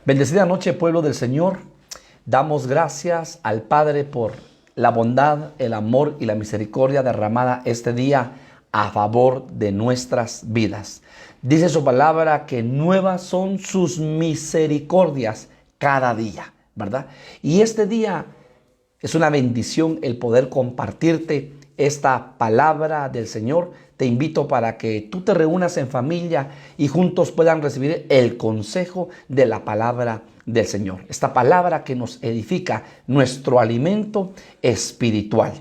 Bendecida noche, pueblo del Señor. Damos gracias al Padre por la bondad, el amor y la misericordia derramada este día a favor de nuestras vidas. Dice su palabra que nuevas son sus misericordias cada día, ¿verdad? Y este día es una bendición el poder compartirte esta palabra del Señor. Te invito para que tú te reúnas en familia y juntos puedan recibir el consejo de la palabra del Señor. Esta palabra que nos edifica, nuestro alimento espiritual.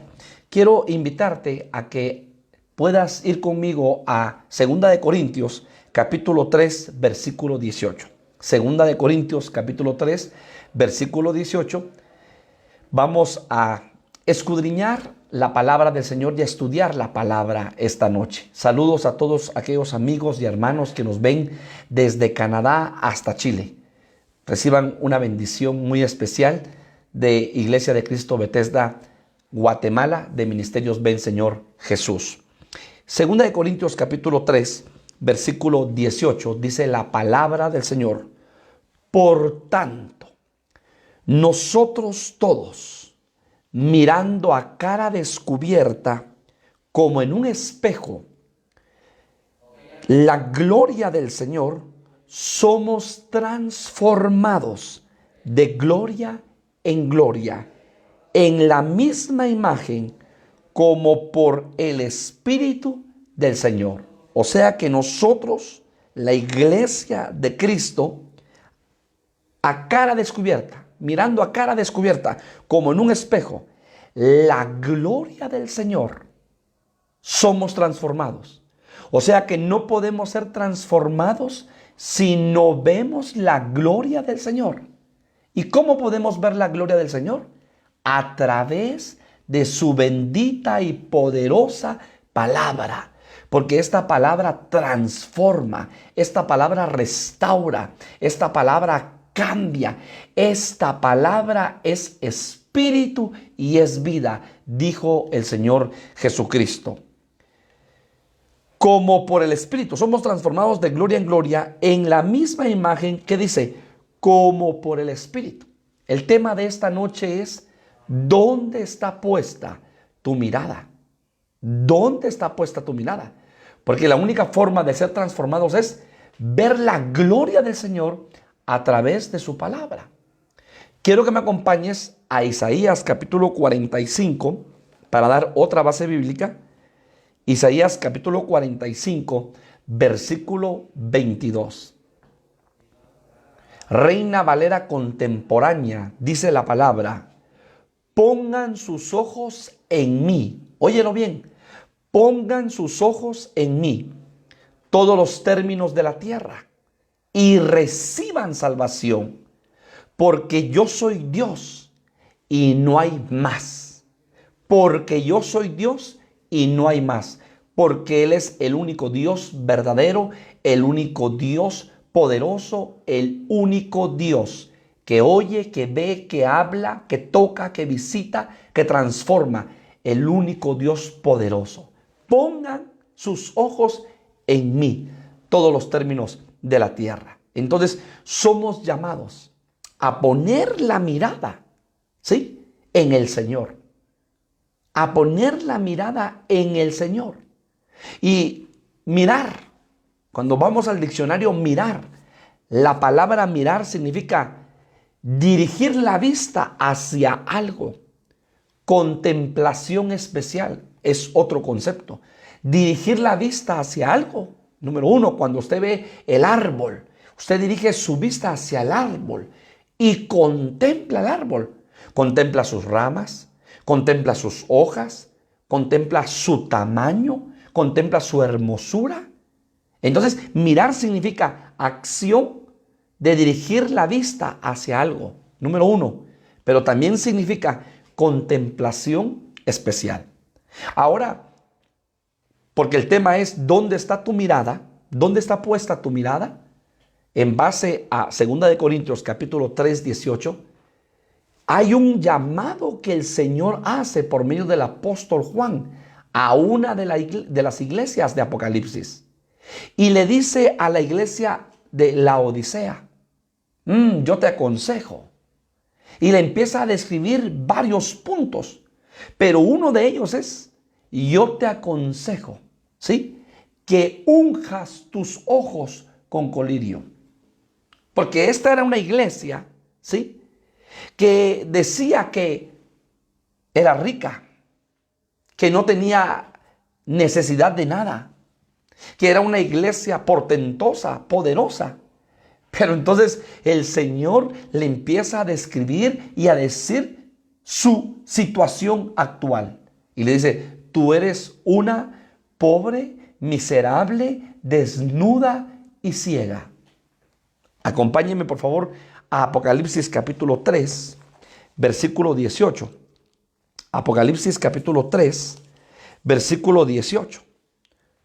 Quiero invitarte a que puedas ir conmigo a 2 de Corintios, capítulo 3, versículo 18. 2 de Corintios, capítulo 3, versículo 18. Vamos a escudriñar la palabra del Señor y a estudiar la palabra esta noche. Saludos a todos aquellos amigos y hermanos que nos ven desde Canadá hasta Chile. Reciban una bendición muy especial de Iglesia de Cristo Bethesda, Guatemala, de Ministerios Ven Señor Jesús. 2 de Corintios capítulo 3, versículo 18, dice la palabra del Señor: por tanto, nosotros todos, mirando a cara descubierta, como en un espejo, la gloria del Señor, somos transformados de gloria en gloria, en la misma imagen, como por el Espíritu del Señor. O sea que nosotros, la iglesia de Cristo, a cara descubierta, mirando a cara descubierta, como en un espejo, la gloria del Señor, somos transformados. O sea que no podemos ser transformados si no vemos la gloria del Señor. ¿Y cómo podemos ver la gloria del Señor? A través de su bendita y poderosa palabra. Porque esta palabra transforma, esta palabra restaura, esta palabra cambia, esta palabra es espíritu y es vida, dijo el Señor Jesucristo. Como por el Espíritu somos transformados de gloria en gloria en la misma imagen que dice, como por el Espíritu. El tema de esta noche es: ¿dónde está puesta tu mirada? ¿Dónde está puesta tu mirada? Porque la única forma de ser transformados es ver la gloria del Señor a través de su palabra. Quiero que me acompañes a Isaías capítulo 45 para dar otra base bíblica. Isaías capítulo 45, versículo 22. Reina Valera contemporánea, dice la palabra: pongan sus ojos en mí. Óyelo bien. Pongan sus ojos en mí todos los términos de la tierra y reciban salvación, porque yo soy Dios y no hay más. Porque yo soy Dios y no hay más. Porque Él es el único Dios verdadero, el único Dios poderoso, el único Dios que oye, que ve, que habla, que toca, que visita, que transforma. El único Dios poderoso. Pongan sus ojos en mí, todos los términos de la tierra. Entonces, somos llamados a poner la mirada, ¿sí?, en el Señor. A poner la mirada en el Señor. Y mirar, cuando vamos al diccionario, mirar, la palabra mirar significa dirigir la vista hacia algo. Contemplación especial es otro concepto. Dirigir la vista hacia algo. Número uno, cuando usted ve el árbol, usted dirige su vista hacia el árbol y contempla el árbol. Contempla sus ramas, contempla sus hojas, contempla su tamaño, contempla su hermosura. Entonces, mirar significa acción de dirigir la vista hacia algo. Número uno. Pero también significa contemplación especial. Ahora, porque el tema es ¿dónde está tu mirada? ¿Dónde está puesta tu mirada? En base a 2 de Corintios capítulo 3, 18, hay un llamado que el Señor hace por medio del apóstol Juan a una de las iglesias de Apocalipsis. Y le dice a la iglesia de Laodicea: Yo te aconsejo. Y le empieza a describir varios puntos. Pero uno de ellos es, yo te aconsejo, ¿sí?, que unjas tus ojos con colirio. Porque esta era una iglesia, ¿sí?, que decía que era rica, que no tenía necesidad de nada, que era una iglesia portentosa, poderosa. Pero entonces el Señor le empieza a describir y a decir su situación actual. Y le dice, tú eres una pobre, miserable, desnuda y ciega. Acompáñenme por favor a Apocalipsis capítulo 3, versículo 18. Apocalipsis capítulo 3, versículo 18.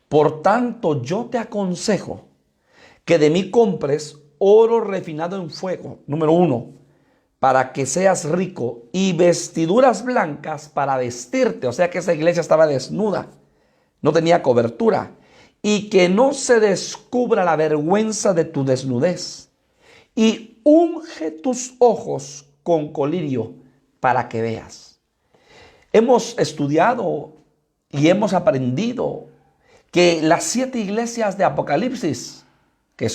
Por tanto, yo te aconsejo que de mí compres oro refinado en fuego, número 1, para que seas rico, y vestiduras blancas para vestirte. O sea que esa iglesia estaba desnuda, no tenía cobertura, y que no se descubra la vergüenza de tu desnudez. Y unge tus ojos con colirio para que veas. Hemos estudiado y hemos aprendido que las 7 iglesias de Apocalipsis, que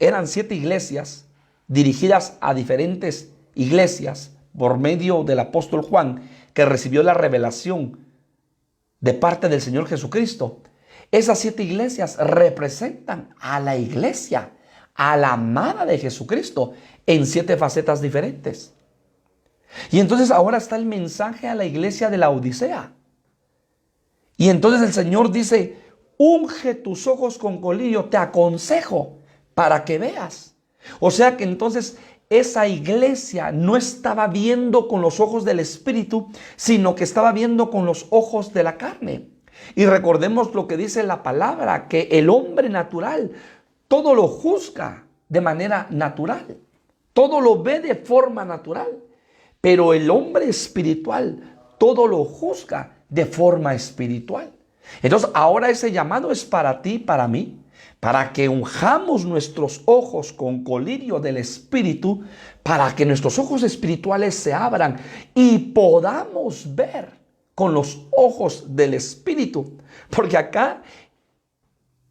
eran 7 iglesias dirigidas a diferentes iglesias por medio del apóstol Juan, que recibió la revelación de parte del Señor Jesucristo. Esas 7 iglesias representan a la iglesia, a la amada de Jesucristo, en 7 facetas diferentes. Y entonces ahora está el mensaje a la iglesia de la Odisea. Y entonces el Señor dice, unge tus ojos con colirio, te aconsejo para que veas. O sea que entonces esa iglesia no estaba viendo con los ojos del Espíritu, sino que estaba viendo con los ojos de la carne. Y recordemos lo que dice la palabra, que el hombre natural todo lo juzga de manera natural, todo lo ve de forma natural, pero el hombre espiritual todo lo juzga de forma espiritual. Entonces ahora ese llamado es para ti y para mí, para que unjamos nuestros ojos con colirio del Espíritu, para que nuestros ojos espirituales se abran y podamos ver con los ojos del Espíritu. Porque acá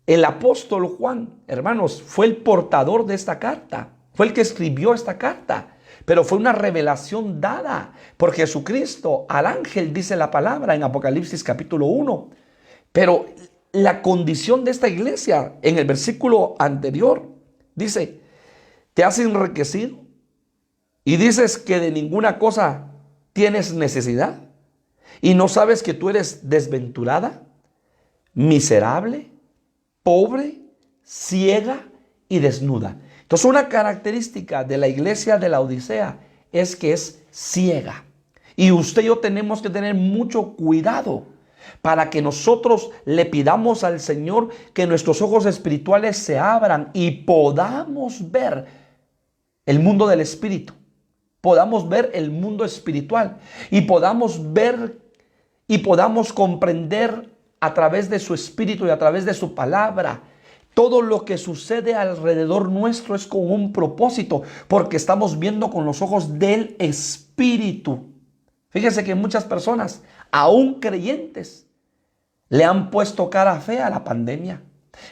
el apóstol Juan, hermanos, fue el portador de esta carta, fue el que escribió esta carta, pero fue una revelación dada por Jesucristo al ángel, dice la palabra en Apocalipsis capítulo 1. Pero la condición de esta iglesia, en el versículo anterior, dice, te has enriquecido y dices que de ninguna cosa tienes necesidad y no sabes que tú eres desventurada, miserable, pobre, ciega y desnuda. Entonces una característica de la iglesia de la Odisea es que es ciega. Y usted y yo tenemos que tener mucho cuidado para que nosotros le pidamos al Señor que nuestros ojos espirituales se abran y podamos ver el mundo del Espíritu. Podamos ver el mundo espiritual y podamos ver y podamos comprender a través de su Espíritu y a través de su palabra. Todo lo que sucede alrededor nuestro es con un propósito, porque estamos viendo con los ojos del Espíritu. Fíjense que muchas personas, aún creyentes, le han puesto cara fea a la pandemia.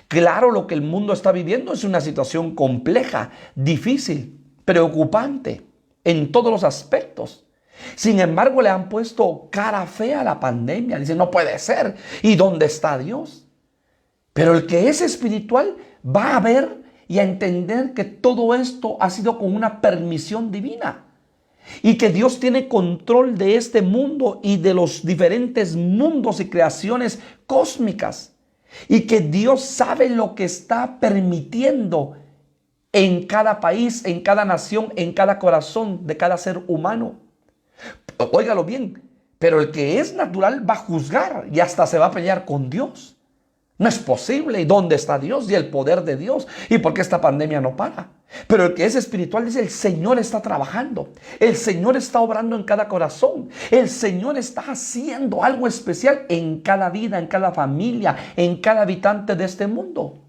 Claro, lo que el mundo está viviendo es una situación compleja, difícil, preocupante en todos los aspectos. Sin embargo, le han puesto cara fea a la pandemia. Dicen, no puede ser. ¿Y dónde está Dios? Pero el que es espiritual va a ver y a entender que todo esto ha sido con una permisión divina. Y que Dios tiene control de este mundo y de los diferentes mundos y creaciones cósmicas. Y que Dios sabe lo que está permitiendo en cada país, en cada nación, en cada corazón de cada ser humano. Óigalo bien, pero el que es natural va a juzgar y hasta se va a pelear con Dios. No es posible. ¿Y dónde está Dios? Y el poder de Dios. ¿Y por qué esta pandemia no para? Pero el que es espiritual dice, el Señor está trabajando. El Señor está obrando en cada corazón. El Señor está haciendo algo especial en cada vida, en cada familia, en cada habitante de este mundo.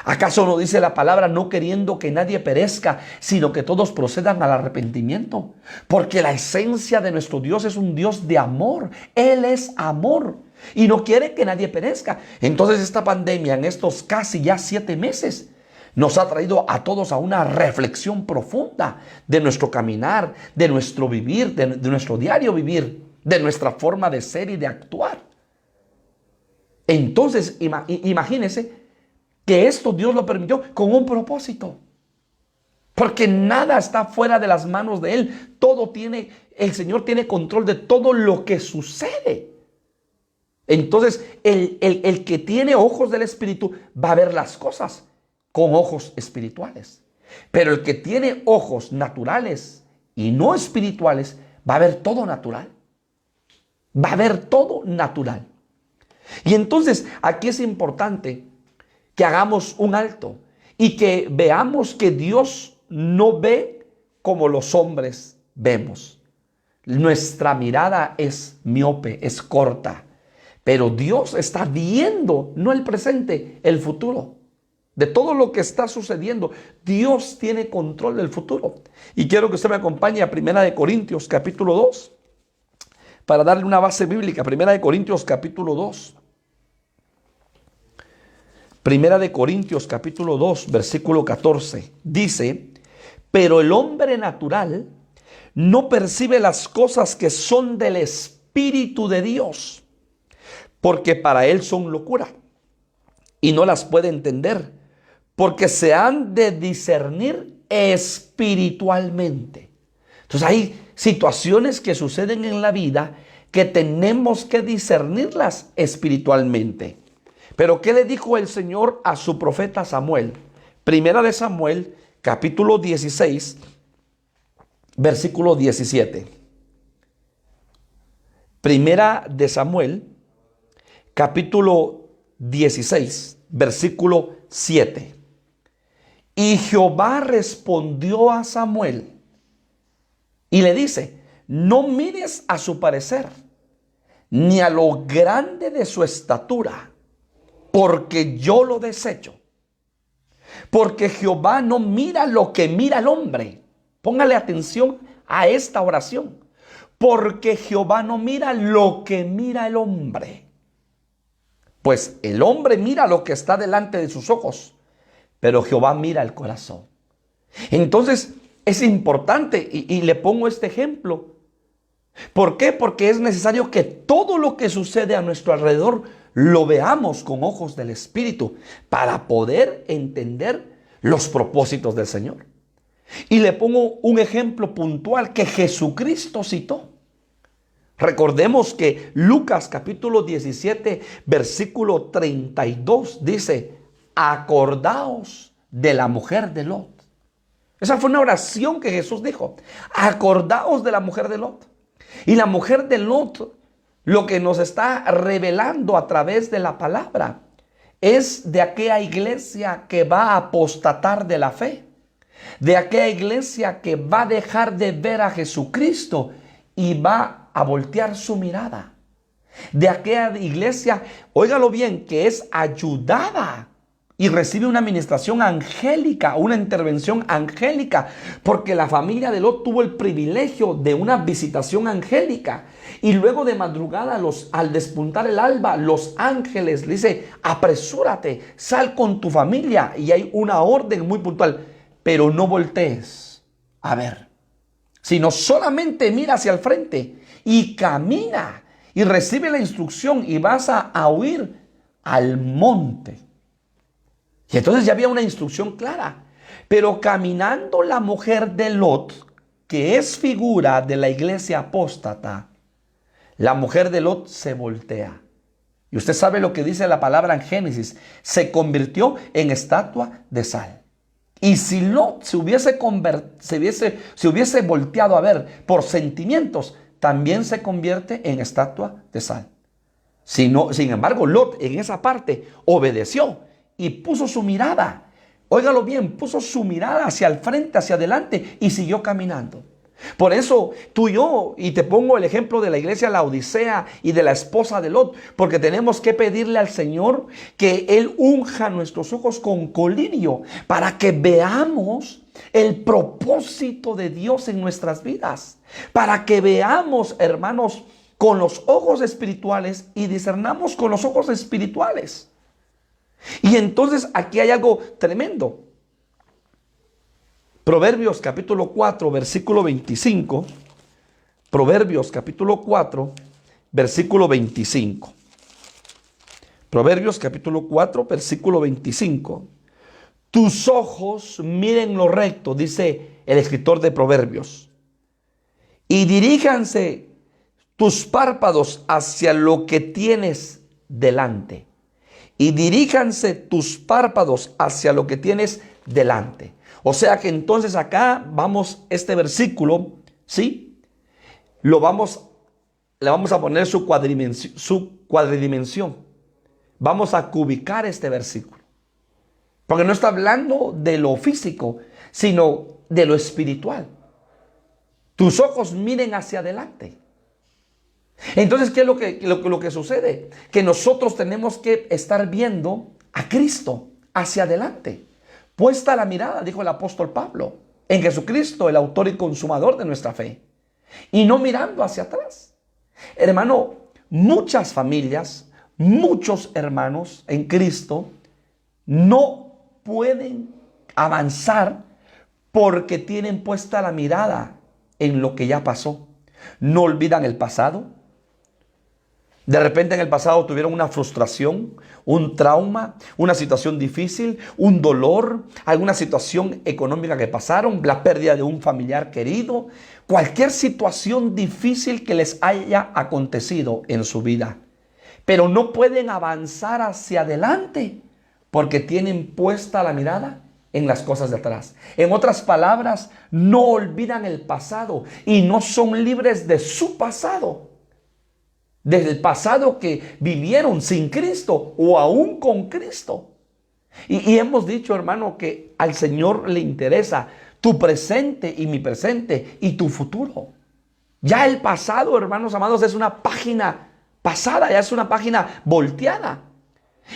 ¿Acaso no dice la palabra no queriendo que nadie perezca, sino que todos procedan al arrepentimiento? Porque la esencia de nuestro Dios es un Dios de amor. Él es amor y no quiere que nadie perezca. Entonces esta pandemia en estos casi ya 7 meses nos ha traído a todos a una reflexión profunda de nuestro caminar, de nuestro vivir, de nuestro diario vivir, de nuestra forma de ser y de actuar. Entonces imagínense que esto Dios lo permitió con un propósito. Porque nada está fuera de las manos de Él. El Señor tiene control de todo lo que sucede. Entonces, el que tiene ojos del Espíritu va a ver las cosas con ojos espirituales. Pero el que tiene ojos naturales y no espirituales va a ver todo natural. Va a ver todo natural. Y entonces, aquí es importante que hagamos un alto y que veamos que Dios no ve como los hombres vemos. Nuestra mirada es miope, es corta, pero Dios está viendo, no el presente, el futuro. De todo lo que está sucediendo, Dios tiene control del futuro. Y quiero que usted me acompañe a 1 Corintios capítulo 2, para darle una base bíblica. 1 Corintios capítulo 2. 1 Corintios capítulo 2, versículo 14, dice: pero el hombre natural no percibe las cosas que son del Espíritu de Dios, porque para él son locura, y no las puede entender, porque se han de discernir espiritualmente. Entonces hay situaciones que suceden en la vida que tenemos que discernirlas espiritualmente. Pero ¿qué le dijo el Señor a su profeta Samuel? 1 Samuel, capítulo 16, versículo 17. 1 Samuel, capítulo 16, versículo 7. Y Jehová respondió a Samuel y le dice: no mires a su parecer, ni a lo grande de su estatura, porque yo lo desecho. Porque Jehová no mira lo que mira el hombre. Póngale atención a esta oración. Porque Jehová no mira lo que mira el hombre. Pues el hombre mira lo que está delante de sus ojos, pero Jehová mira el corazón. Entonces es importante, y le pongo este ejemplo. ¿Por qué? Porque es necesario que todo lo que sucede a nuestro alrededor lo veamos con ojos del Espíritu para poder entender los propósitos del Señor. Y le pongo un ejemplo puntual que Jesucristo citó. Recordemos que Lucas capítulo 17, versículo 32 dice: acordaos de la mujer de Lot. Esa fue una oración que Jesús dijo. Acordaos de la mujer de Lot. Y la mujer de Lot, lo que nos está revelando a través de la palabra, es de aquella iglesia que va a apostatar de la fe, de aquella iglesia que va a dejar de ver a Jesucristo y va a voltear su mirada, de aquella iglesia, óigalo bien, que es ayudada y recibe una administración angélica, una intervención angélica, porque la familia de Lot tuvo el privilegio de una visitación angélica. Y luego de madrugada, al despuntar el alba, los ángeles le dice: apresúrate, sal con tu familia. Y hay una orden muy puntual: pero no voltees a ver, sino solamente mira hacia el frente y camina y recibe la instrucción y vas a huir al monte. Y entonces ya había una instrucción clara. Pero caminando la mujer de Lot, que es figura de la iglesia apóstata, la mujer de Lot se voltea. Y usted sabe lo que dice la palabra en Génesis: se convirtió en estatua de sal. Y si Lot se hubiese volteado a ver por sentimientos, también se convierte en estatua de sal. Sin embargo, Lot en esa parte obedeció y puso su mirada, óigalo bien, puso su mirada hacia el frente, hacia adelante, y siguió caminando. Por eso tú y yo, y te pongo el ejemplo de la iglesia La Odisea y de la esposa de Lot, porque tenemos que pedirle al Señor que Él unja nuestros ojos con colirio para que veamos el propósito de Dios en nuestras vidas, para que veamos, hermanos, con los ojos espirituales y discernamos con los ojos espirituales. Y entonces aquí hay algo tremendo. Proverbios capítulo 4, versículo 25. Proverbios capítulo 4, versículo 25. Proverbios capítulo 4, versículo 25. Tus ojos miren lo recto, dice el escritor de Proverbios, y diríjanse tus párpados hacia lo que tienes delante. Y diríjanse tus párpados hacia lo que tienes delante. O sea que entonces acá vamos, este versículo, ¿sí? Le vamos a poner su cuadridimensión. Vamos a cubicar este versículo. Porque no está hablando de lo físico, sino de lo espiritual. Tus ojos miren hacia adelante. Entonces, ¿qué es lo que sucede? Que nosotros tenemos que estar viendo a Cristo hacia adelante. Puesta la mirada, dijo el apóstol Pablo, en Jesucristo, el autor y consumador de nuestra fe. Y no mirando hacia atrás. Hermano, muchas familias, muchos hermanos en Cristo no pueden avanzar porque tienen puesta la mirada en lo que ya pasó. No olvidan el pasado. De repente en el pasado tuvieron una frustración, un trauma, una situación difícil, un dolor, alguna situación económica que pasaron, la pérdida de un familiar querido, cualquier situación difícil que les haya acontecido en su vida. Pero no pueden avanzar hacia adelante porque tienen puesta la mirada en las cosas de atrás. En otras palabras, no olvidan el pasado y no son libres de su pasado. Desde el pasado que vivieron sin Cristo o aún con Cristo. Y hemos dicho, hermano, que al Señor le interesa tu presente y mi presente y tu futuro. Ya el pasado, hermanos amados, es una página pasada, ya es una página volteada.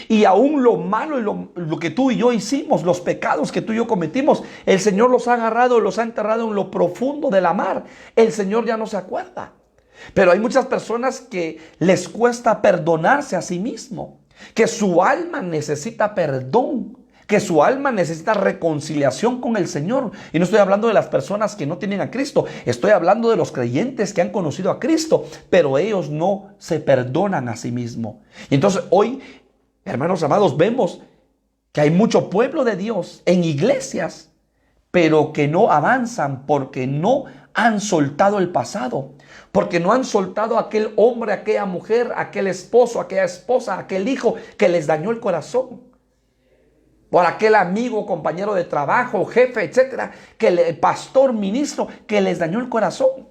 Y aún lo malo y lo que tú y yo hicimos, los pecados que tú y yo cometimos, el Señor los ha agarrado, los ha enterrado en lo profundo de la mar. El Señor ya no se acuerda. Pero hay muchas personas que les cuesta perdonarse a sí mismo, que su alma necesita perdón, que su alma necesita reconciliación con el Señor. Y no estoy hablando de las personas que no tienen a Cristo, estoy hablando de los creyentes que han conocido a Cristo, pero ellos no se perdonan a sí mismos. Y entonces hoy, hermanos amados, vemos que hay mucho pueblo de Dios en iglesias, pero que no avanzan porque no han soltado el pasado, porque no han soltado a aquel hombre, aquella mujer, aquel esposo, aquella esposa, aquel hijo que les dañó el corazón, por aquel amigo, compañero de trabajo, jefe, etcétera, pastor, ministro, que les dañó el corazón.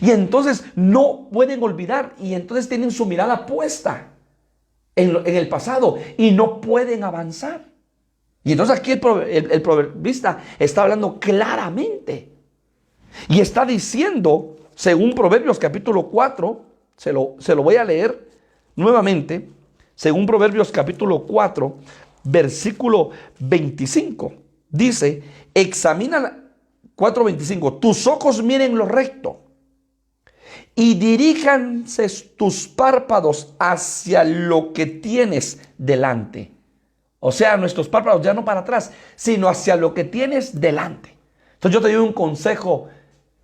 Y entonces no pueden olvidar y entonces tienen su mirada puesta en el pasado y no pueden avanzar. Y entonces aquí el proverbista está hablando claramente. Y está diciendo, según Proverbios capítulo 4, se lo voy a leer nuevamente, según Proverbios capítulo 4, versículo 25, dice, examina 4:25, tus ojos miren lo recto y diríjanse tus párpados hacia lo que tienes delante. O sea, nuestros párpados ya no para atrás, sino hacia lo que tienes delante. Entonces yo te doy un consejo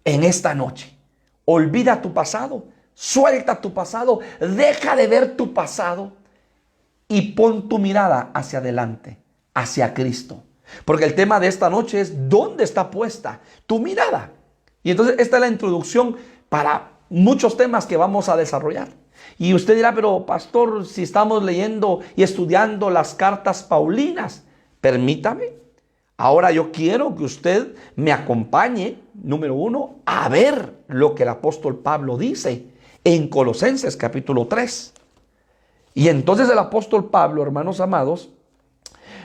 en esta noche. Olvida tu pasado, suelta tu pasado, deja de ver tu pasado y pon tu mirada hacia adelante, hacia Cristo. Porque el tema de esta noche es ¿dónde está puesta tu mirada? Y entonces esta es la introducción para muchos temas que vamos a desarrollar. Y usted dirá, pero pastor, si estamos leyendo y estudiando las cartas paulinas, permítame. Ahora yo quiero que usted me acompañe, número 1, a ver lo que el apóstol Pablo dice en Colosenses capítulo 3. Y entonces el apóstol Pablo, hermanos amados,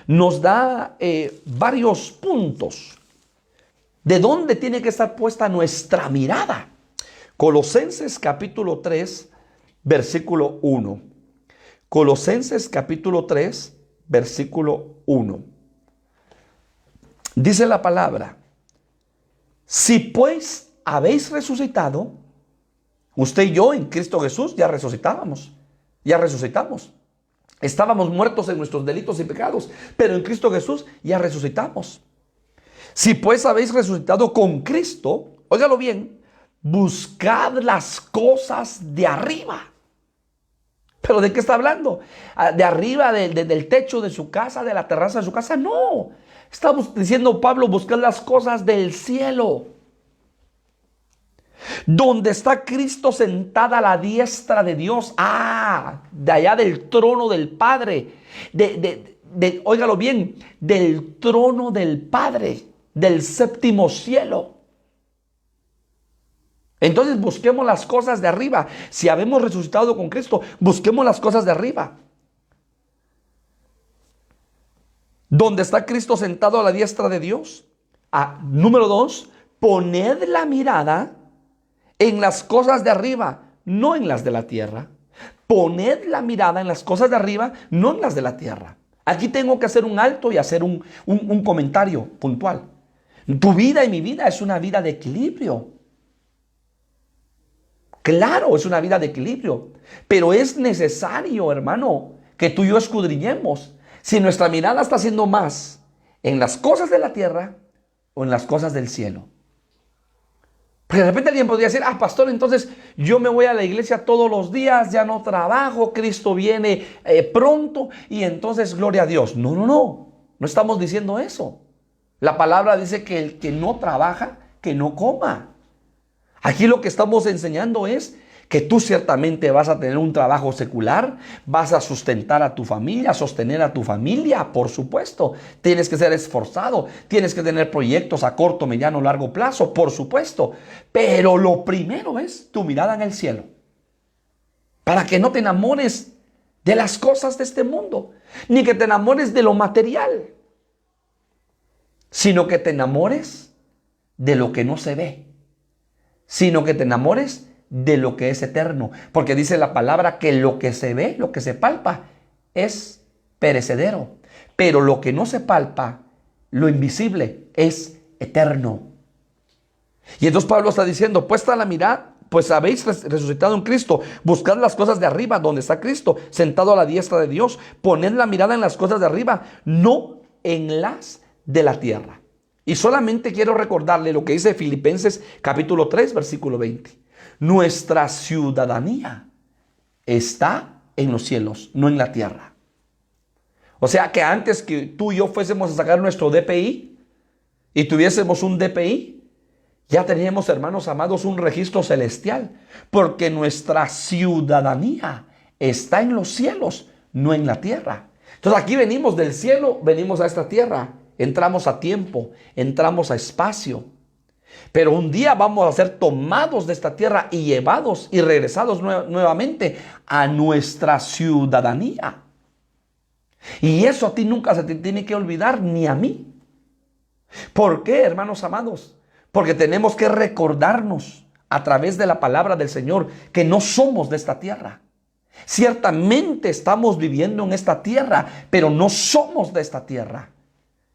nos da varios puntos ¿De dónde tiene que estar puesta nuestra mirada? Colosenses capítulo 3, versículo 1. Colosenses capítulo 3, versículo 1. Dice la palabra: si pues habéis resucitado, usted y yo en Cristo Jesús ya resucitamos. Estábamos muertos en nuestros delitos y pecados, pero en Cristo Jesús ya resucitamos. Si pues habéis resucitado con Cristo, óigalo bien, buscad las cosas de arriba. ¿Pero de qué está hablando? ¿De arriba del techo de su casa, de la terraza de su casa? No. Estamos diciendo Pablo, buscad las cosas del cielo, donde está Cristo sentada a la diestra de Dios. De allá del trono del Padre. Óigalo bien, del trono del Padre, del séptimo cielo. Entonces busquemos las cosas de arriba. Si habemos resucitado con Cristo, busquemos las cosas de arriba, donde está Cristo sentado a la diestra de Dios. Número 2, poned la mirada en las cosas de arriba, no en las de la tierra. Poned la mirada en las cosas de arriba, no en las de la tierra. Aquí tengo que hacer un alto y hacer un comentario puntual. Tu vida y mi vida es una vida de equilibrio. Claro, es una vida de equilibrio, pero es necesario, hermano, que tú y yo escudriñemos si nuestra mirada está siendo más en las cosas de la tierra o en las cosas del cielo. Porque de repente alguien podría decir: pastor, entonces yo me voy a la iglesia todos los días, ya no trabajo, Cristo viene pronto y entonces gloria a Dios. No estamos diciendo eso. La palabra dice que el que no trabaja, que no coma. Aquí lo que estamos enseñando es que tú ciertamente vas a tener un trabajo secular, vas a sustentar a tu familia, sostener a tu familia, por supuesto. Tienes que ser esforzado, tienes que tener proyectos a corto, mediano, largo plazo, por supuesto. Pero lo primero es tu mirada en el cielo, para que no te enamores de las cosas de este mundo, ni que te enamores de lo material, sino que te enamores de lo que no se ve, sino que te enamores de lo que es eterno. Porque dice la palabra que lo que se ve, lo que se palpa, es perecedero. Pero lo que no se palpa, lo invisible, es eterno. Y entonces Pablo está diciendo: puesta la mirada, pues habéis resucitado en Cristo. Buscad las cosas de arriba, donde está Cristo, sentado a la diestra de Dios. Poned la mirada en las cosas de arriba, no en las de la tierra. Y solamente quiero recordarle lo que dice Filipenses capítulo 3, versículo 20. Nuestra ciudadanía está en los cielos, no en la tierra. O sea que antes que tú y yo fuésemos a sacar nuestro DPI y tuviésemos un DPI, ya teníamos, hermanos amados, un registro celestial, porque nuestra ciudadanía está en los cielos, no en la tierra. Entonces aquí venimos del cielo, venimos a esta tierra. Entramos a tiempo, entramos a espacio. Pero un día vamos a ser tomados de esta tierra y llevados y regresados nuevamente a nuestra ciudadanía. Y eso a ti nunca se te tiene que olvidar, ni a mí. ¿Por qué, hermanos amados? Porque tenemos que recordarnos a través de la palabra del Señor que no somos de esta tierra. Ciertamente estamos viviendo en esta tierra, pero no somos de esta tierra.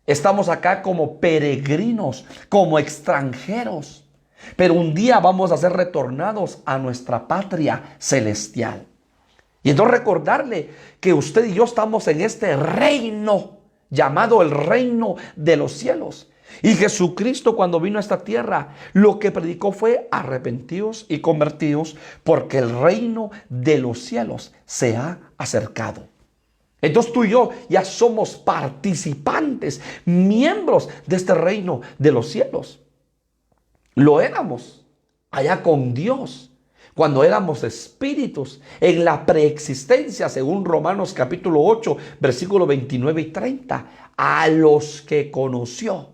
Estamos acá como peregrinos, como extranjeros. Pero un día vamos a ser retornados a nuestra patria celestial. Y entonces recordarle que usted y yo estamos en este reino llamado el reino de los cielos. Y Jesucristo, cuando vino a esta tierra, lo que predicó fue: arrepentíos y convertíos, porque el reino de los cielos se ha acercado. Entonces tú y yo ya somos participantes, miembros de este reino de los cielos. Lo éramos allá con Dios, cuando éramos espíritus en la preexistencia, según Romanos capítulo 8, versículos 29 y 30. A los que conoció,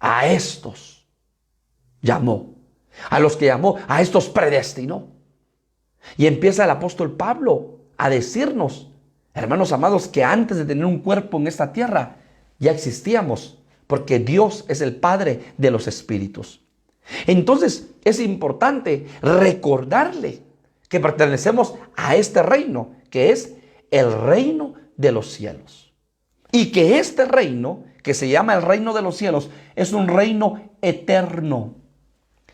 a estos llamó. A los que llamó, a estos predestinó. Y empieza el apóstol Pablo a decirnos: hermanos amados, que antes de tener un cuerpo en esta tierra, ya existíamos, porque Dios es el Padre de los espíritus. Entonces es importante recordarle que pertenecemos a este reino, que es el reino de los cielos. Y que este reino, que se llama el reino de los cielos, es un reino eterno.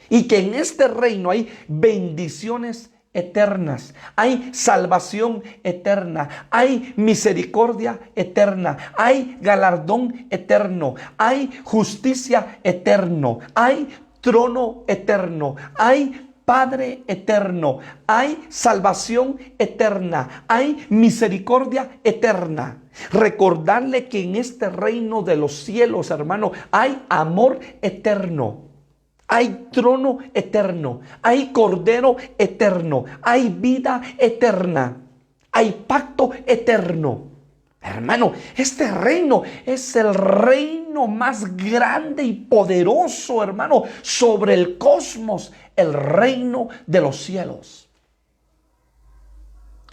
Y que en este reino hay bendiciones eternas, hay salvación eterna, hay misericordia eterna, hay galardón eterno, hay justicia eterno, hay trono eterno, hay Padre eterno, hay salvación eterna, hay misericordia eterna. Recordarle que en este reino de los cielos, hermano, hay amor eterno. Hay trono eterno, hay cordero eterno, hay vida eterna, hay pacto eterno. Hermano, este reino es el reino más grande y poderoso, hermano, sobre el cosmos, el reino de los cielos.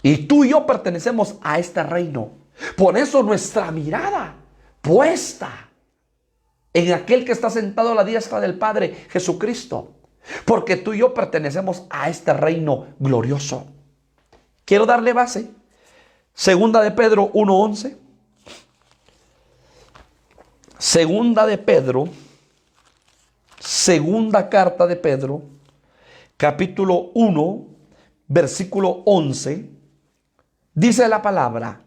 Y tú y yo pertenecemos a este reino. Por eso nuestra mirada puesta en aquel que está sentado a la diestra del Padre, Jesucristo. Porque tú y yo pertenecemos a este reino glorioso. Quiero darle base. Segunda de Pedro 1:11. Segunda de Pedro. Segunda carta de Pedro. Capítulo 1, versículo 11. Dice la palabra: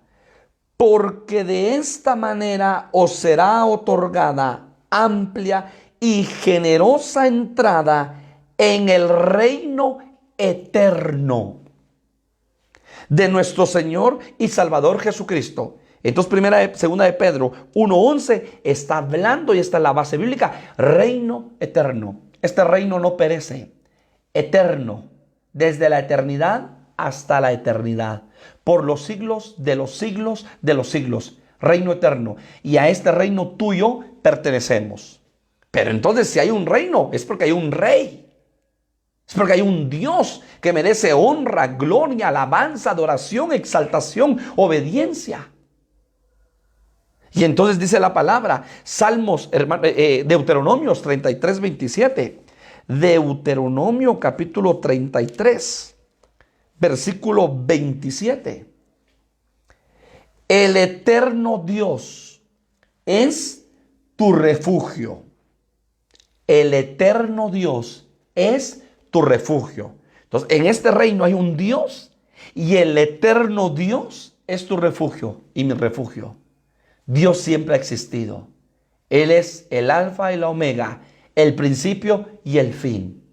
porque de esta manera os será otorgada amplia y generosa entrada en el reino eterno de nuestro Señor y Salvador Jesucristo. Entonces, segunda de Pedro 1:11 está hablando, y esta es la base bíblica, reino eterno. Este reino no perece, eterno, desde la eternidad hasta la eternidad, por los siglos de los siglos de los siglos. Reino eterno. Y a este reino tuyo pertenecemos. Pero entonces, si hay un reino, es porque hay un rey. Es porque hay un Dios que merece honra, gloria, alabanza, adoración, exaltación, obediencia. Y entonces dice la palabra, Salmos, Deuteronomios 33:27. Deuteronomio capítulo 33, versículo 27. El eterno Dios es tu refugio. El eterno Dios es tu refugio. Entonces, en este reino hay un Dios y el eterno Dios es tu refugio y mi refugio. Dios siempre ha existido. Él es el alfa y la omega, el principio y el fin.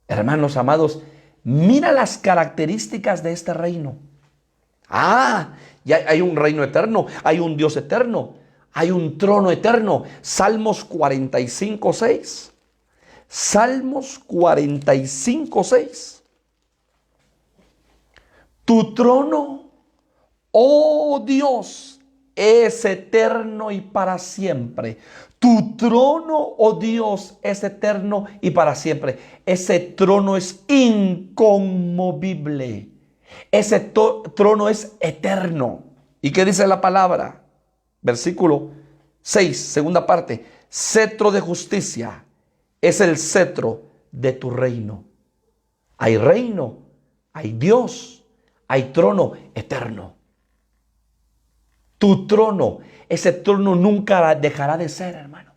Hermanos amados, mira las características de este reino. Ya hay un reino eterno, hay un Dios eterno, hay un trono eterno. Salmos 45:6. Salmos 45:6. Tu trono, oh Dios, es eterno y para siempre. Tu trono, oh Dios, es eterno y para siempre. Ese trono es inconmovible. Ese trono es eterno. ¿Y qué dice la palabra? Versículo 6, segunda parte. Cetro de justicia es el cetro de tu reino. Hay reino, hay Dios, hay trono eterno. Tu trono, ese trono nunca dejará de ser, hermano.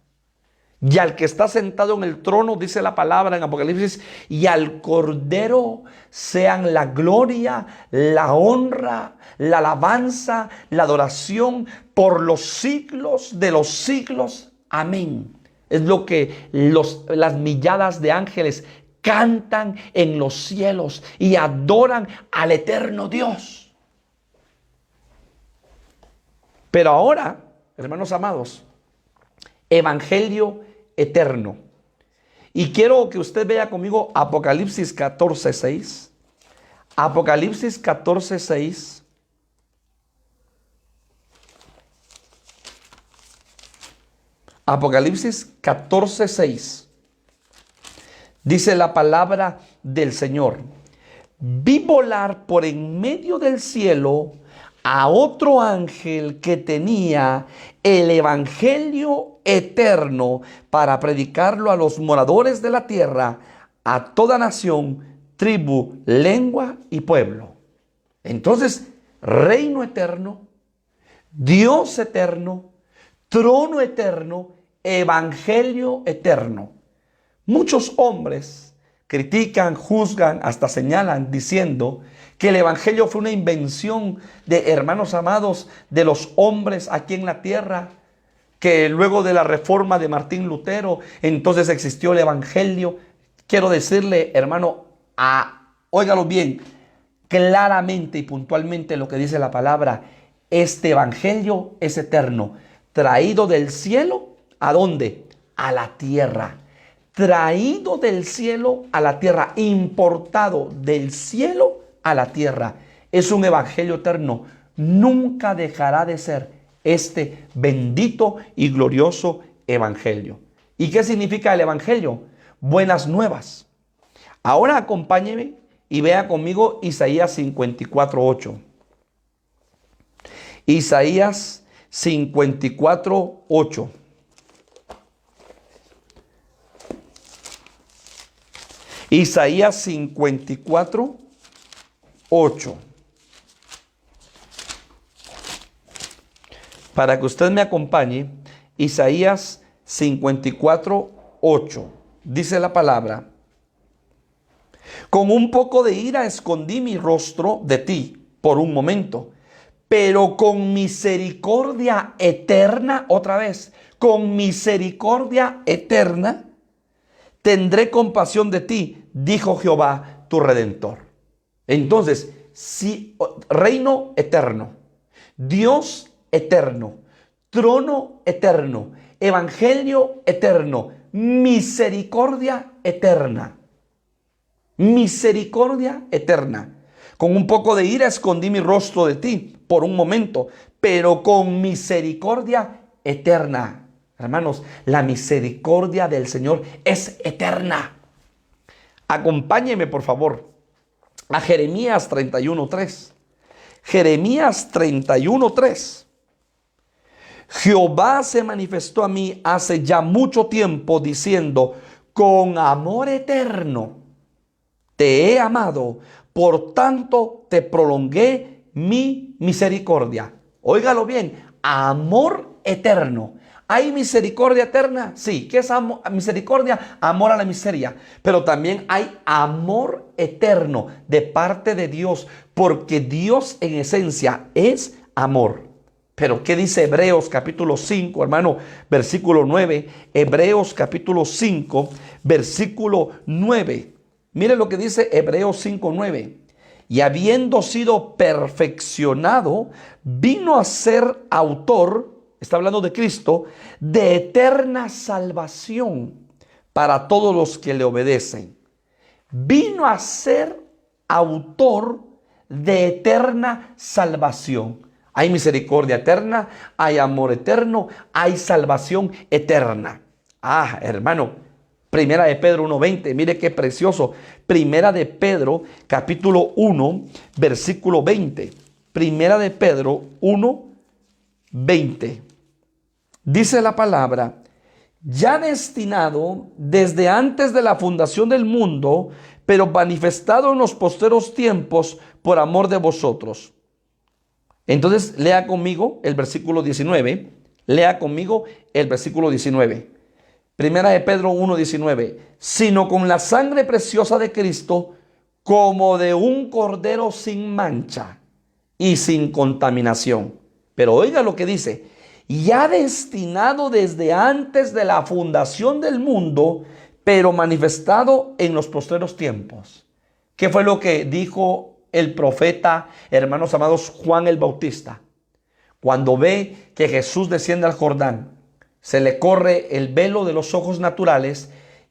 Y al que está sentado en el trono, dice la palabra en Apocalipsis, y al Cordero sean la gloria, la honra, la alabanza, la adoración por los siglos de los siglos. Amén. Es lo que las milladas de ángeles cantan en los cielos y adoran al eterno Dios. Pero ahora, hermanos amados, evangelio eterno. Y quiero que usted vea conmigo Apocalipsis 14:6. Apocalipsis 14:6. Apocalipsis 14:6. Dice la palabra del Señor: vi volar por en medio del cielo a otro ángel que tenía el evangelio eterno para predicarlo a los moradores de la tierra, a toda nación, tribu, lengua y pueblo. Entonces, reino eterno, Dios eterno, trono eterno, evangelio eterno. Muchos hombres critican, juzgan, hasta señalan diciendo que el evangelio fue una invención de, hermanos amados, de los hombres aquí en la tierra, que luego de la reforma de Martín Lutero, entonces existió el evangelio. Quiero decirle, hermano, óigalo bien, claramente y puntualmente lo que dice la palabra. Este evangelio es eterno, traído del cielo, ¿a dónde? A la tierra. Traído del cielo a la tierra, importado del cielo a la tierra. Es un evangelio eterno. Nunca dejará de ser este bendito y glorioso evangelio. ¿Y qué significa el evangelio? Buenas nuevas. Ahora acompáñeme y vea conmigo Isaías 54:8. Isaías 54:8. Isaías 54:8. Para que usted me acompañe, Isaías 54:8. Dice la palabra: con un poco de ira escondí mi rostro de ti por un momento, pero con misericordia eterna, otra vez, con misericordia eterna, tendré compasión de ti, dijo Jehová tu Redentor. Entonces, si reino eterno, Dios eterno, trono eterno, evangelio eterno, misericordia eterna. Misericordia eterna. Con un poco de ira escondí mi rostro de ti por un momento, pero con misericordia eterna. Hermanos, la misericordia del Señor es eterna. Acompáñeme, por favor, a Jeremías 31:3. Jeremías 31:3. Jehová se manifestó a mí hace ya mucho tiempo diciendo: con amor eterno te he amado, por tanto te prolongué mi misericordia. Óigalo bien, amor eterno. ¿Hay misericordia eterna? Sí. ¿Qué es misericordia? Amor a la miseria. Pero también hay amor eterno de parte de Dios, porque Dios en esencia es amor. Pero ¿qué dice Hebreos capítulo 5, hermano? Versículo 9. Hebreos capítulo 5, versículo 9. Mire lo que dice Hebreos 5:9. Y habiendo sido perfeccionado, vino a ser autor, está hablando de Cristo, de eterna salvación para todos los que le obedecen. Vino a ser autor de eterna salvación. Hay misericordia eterna, hay amor eterno, hay salvación eterna. Hermano, Primera de Pedro 1:20, mire qué precioso. Primera de Pedro, capítulo 1, versículo 20. Primera de Pedro 1:20. Dice la palabra: ya destinado desde antes de la fundación del mundo, pero manifestado en los posteros tiempos por amor de vosotros. Entonces, lea conmigo el versículo 19. Lea conmigo el versículo 19. Primera de Pedro 1:19, sino con la sangre preciosa de Cristo, como de un cordero sin mancha y sin contaminación. Pero oiga lo que dice: ya destinado desde antes de la fundación del mundo, pero manifestado en los postreros tiempos. ¿Qué fue lo que dijo el profeta, hermanos amados, Juan el Bautista? Cuando ve que Jesús desciende al Jordán, se le corre el velo de los ojos naturales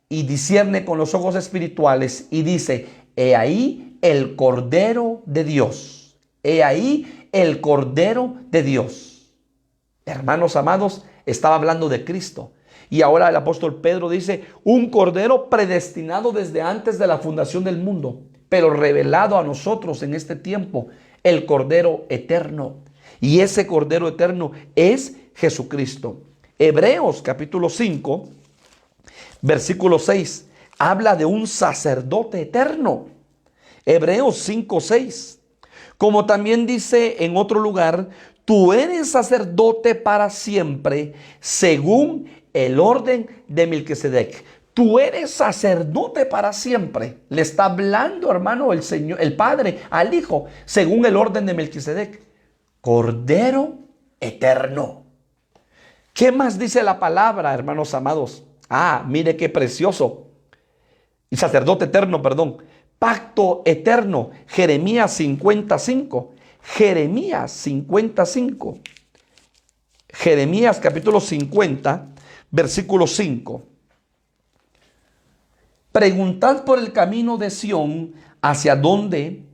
y discierne con los ojos espirituales y dice: he ahí el Cordero de Dios. He ahí el Cordero de Dios. Hermanos amados, estaba hablando de Cristo. Y ahora el apóstol Pedro dice: un Cordero predestinado desde antes de la fundación del mundo, pero revelado a nosotros en este tiempo, el Cordero eterno. Y ese Cordero eterno es Jesucristo. Hebreos capítulo 5, versículo 6, habla de un sacerdote eterno. Hebreos 5, 6. Como también dice en otro lugar, tú eres sacerdote para siempre, según el orden de Melquisedec. Tú eres sacerdote para siempre. Le está hablando, hermano, el Señor, el Padre al Hijo, según el orden de Melquisedec. Cordero eterno. ¿Qué más dice la palabra, hermanos amados? Mire qué precioso. Y sacerdote eterno, perdón. Pacto eterno. Jeremías 55. Jeremías 55. Jeremías capítulo 50, versículo 5. Preguntad por el camino de Sión, hacia dónde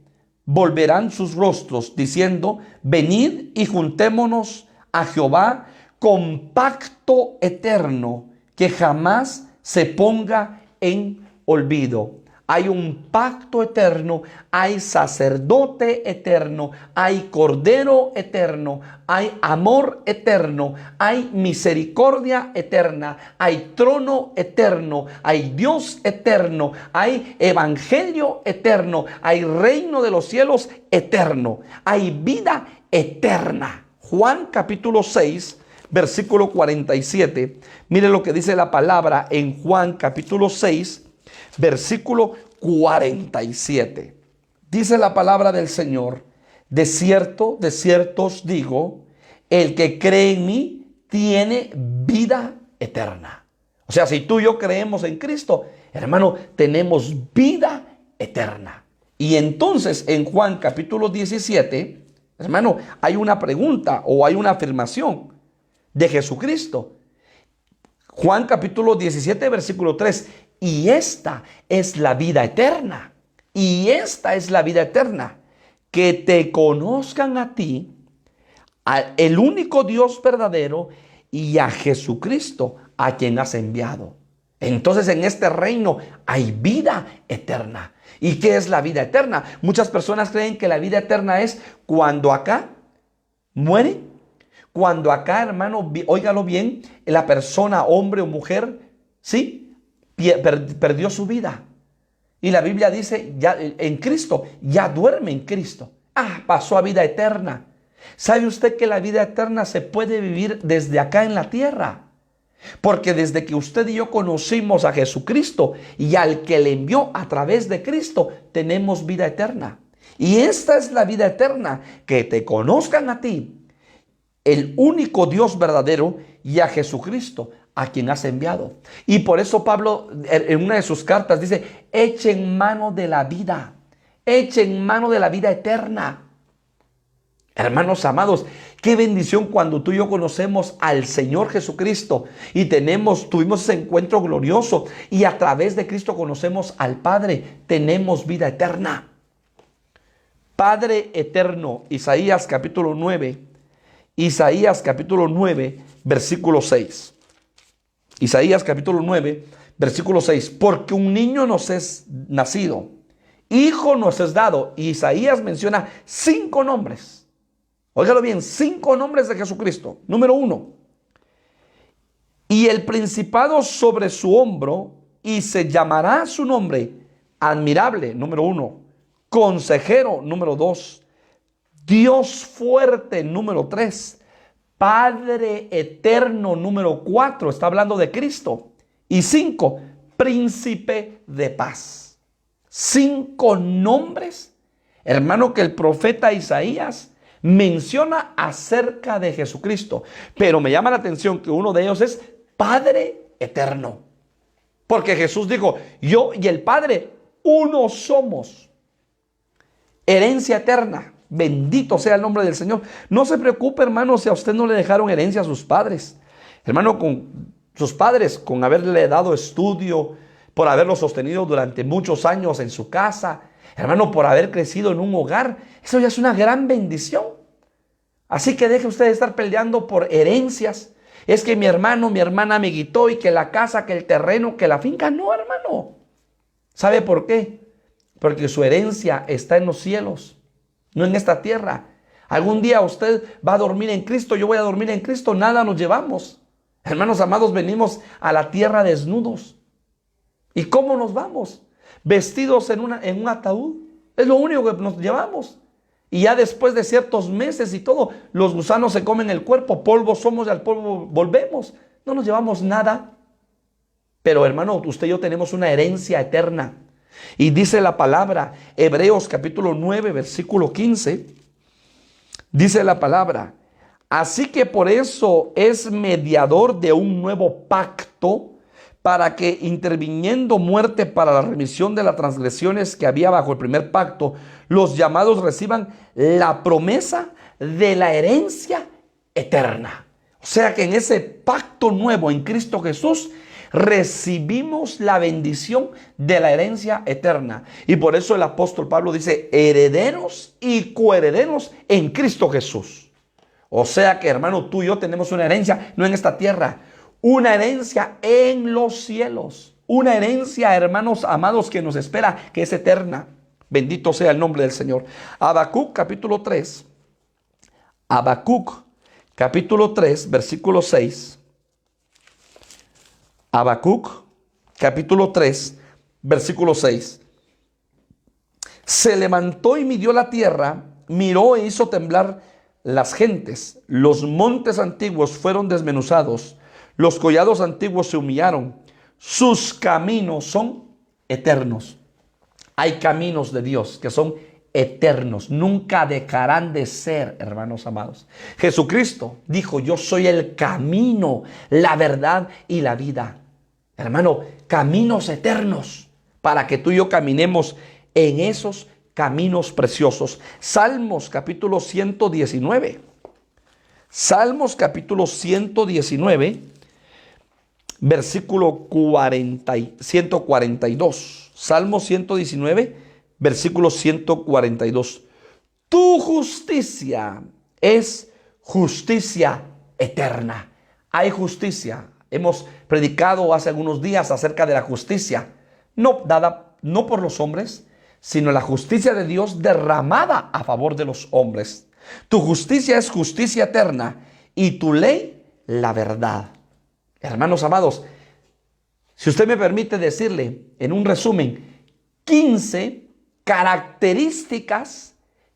volverán sus rostros, diciendo, venid y juntémonos a Jehová con pacto eterno, que jamás se ponga en olvido. Hay un pacto eterno, hay sacerdote eterno, hay cordero eterno, hay amor eterno, hay misericordia eterna, hay trono eterno, hay Dios eterno, hay evangelio eterno, hay reino de los cielos eterno, hay vida eterna. Juan capítulo 6, versículo 47. Mire lo que dice la palabra en Juan capítulo 6, versículo 47. Dice la palabra del Señor, de cierto os digo, el que cree en mí tiene vida eterna. O sea, si tú y yo creemos en Cristo, hermano, tenemos vida eterna. Y entonces en Juan capítulo 17, hermano, hay una pregunta o hay una afirmación de Jesucristo. Juan capítulo 17, versículo 3. Y esta es la vida eterna. Y esta es la vida eterna. Que te conozcan a ti, el único Dios verdadero, y a Jesucristo, a quien has enviado. Entonces en este reino hay vida eterna. ¿Y qué es la vida eterna? Muchas personas creen que la vida eterna es cuando acá muere. Cuando acá, hermano, óigalo bien, la persona, hombre o mujer, ¿sí?, perdió su vida. Y la Biblia dice, ya en Cristo, ya duerme en Cristo. Pasó a vida eterna. ¿Sabe usted que la vida eterna se puede vivir desde acá en la tierra? Porque desde que usted y yo conocimos a Jesucristo y al que le envió a través de Cristo, tenemos vida eterna. Y esta es la vida eterna, que te conozcan a ti, el único Dios verdadero, y a Jesucristo, a quien has enviado. Y por eso Pablo en una de sus cartas dice, echen mano de la vida, echen mano de la vida eterna. Hermanos amados, qué bendición cuando tú y yo conocemos al Señor Jesucristo y tuvimos ese encuentro glorioso y a través de Cristo conocemos al Padre, tenemos vida eterna. Padre eterno, Isaías capítulo 9, versículo 6. Isaías capítulo 9, versículo 6. Porque un niño nos es nacido, hijo nos es dado. Y Isaías menciona 5 nombres. Óigalo bien, 5 nombres de Jesucristo. Número 1. Y el principado sobre su hombro, y se llamará su nombre admirable, número 1. Consejero, número 2. Dios fuerte, número 3. Padre eterno, número 4, está hablando de Cristo. Y 5, príncipe de paz. 5 nombres, hermano, que el profeta Isaías menciona acerca de Jesucristo. Pero me llama la atención que uno de ellos es Padre eterno. Porque Jesús dijo, yo y el Padre uno somos. Herencia eterna. Bendito sea el nombre del Señor. No se preocupe, hermano, si a usted no le dejaron herencia a sus padres. Hermano, con sus padres, con haberle dado estudio, por haberlo sostenido durante muchos años en su casa, hermano, por haber crecido en un hogar, eso ya es una gran bendición. Así que deje usted de estar peleando por herencias. Es que mi hermano, mi hermana me quitó, y que la casa, que el terreno, que la finca. No, hermano. ¿Sabe por qué? Porque su herencia está en los cielos, no en esta tierra. Algún día usted va a dormir en Cristo, yo voy a dormir en Cristo, nada nos llevamos. Hermanos amados, venimos a la tierra desnudos. ¿Y cómo nos vamos? Vestidos en un ataúd. Es lo único que nos llevamos. Y ya después de ciertos meses y todo, los gusanos se comen el cuerpo. Polvo somos y al polvo volvemos. No nos llevamos nada. Pero hermano, usted y yo tenemos una herencia eterna. Y dice la palabra, Hebreos capítulo 9, versículo 15. Dice la palabra: así que por eso es mediador de un nuevo pacto, para que, interviniendo muerte para la remisión de las transgresiones que había bajo el primer pacto, los llamados reciban la promesa de la herencia eterna. O sea que en ese pacto nuevo en Cristo Jesús recibimos la bendición de la herencia eterna. Y por eso el apóstol Pablo dice: herederos y coherederos en Cristo Jesús. O sea que, hermano, tú y yo tenemos una herencia, no en esta tierra, una herencia en los cielos. Una herencia, hermanos amados, que nos espera, que es eterna. Bendito sea el nombre del Señor. Habacuc capítulo 3. Habacuc capítulo 3, versículo 6. Habacuc capítulo 3, versículo 6. Se levantó y midió la tierra, miró e hizo temblar las gentes. Los montes antiguos fueron desmenuzados. Los collados antiguos se humillaron. Sus caminos son eternos. Hay caminos de Dios que son eternos. Nunca dejarán de ser, hermanos amados. Jesucristo dijo: yo soy el camino, la verdad y la vida. Hermano, caminos eternos para que tú y yo caminemos en esos caminos preciosos. Salmos capítulo 119. Salmos capítulo 119. Versículo 142. Salmo 119, versículo 142. Tu justicia es justicia eterna. Hay justicia. Hemos predicado hace algunos días acerca de la justicia, no dada no por los hombres, sino la justicia de Dios derramada a favor de los hombres. Tu justicia es justicia eterna y tu ley la verdad. Hermanos amados, si usted me permite decirle en un resumen 15 características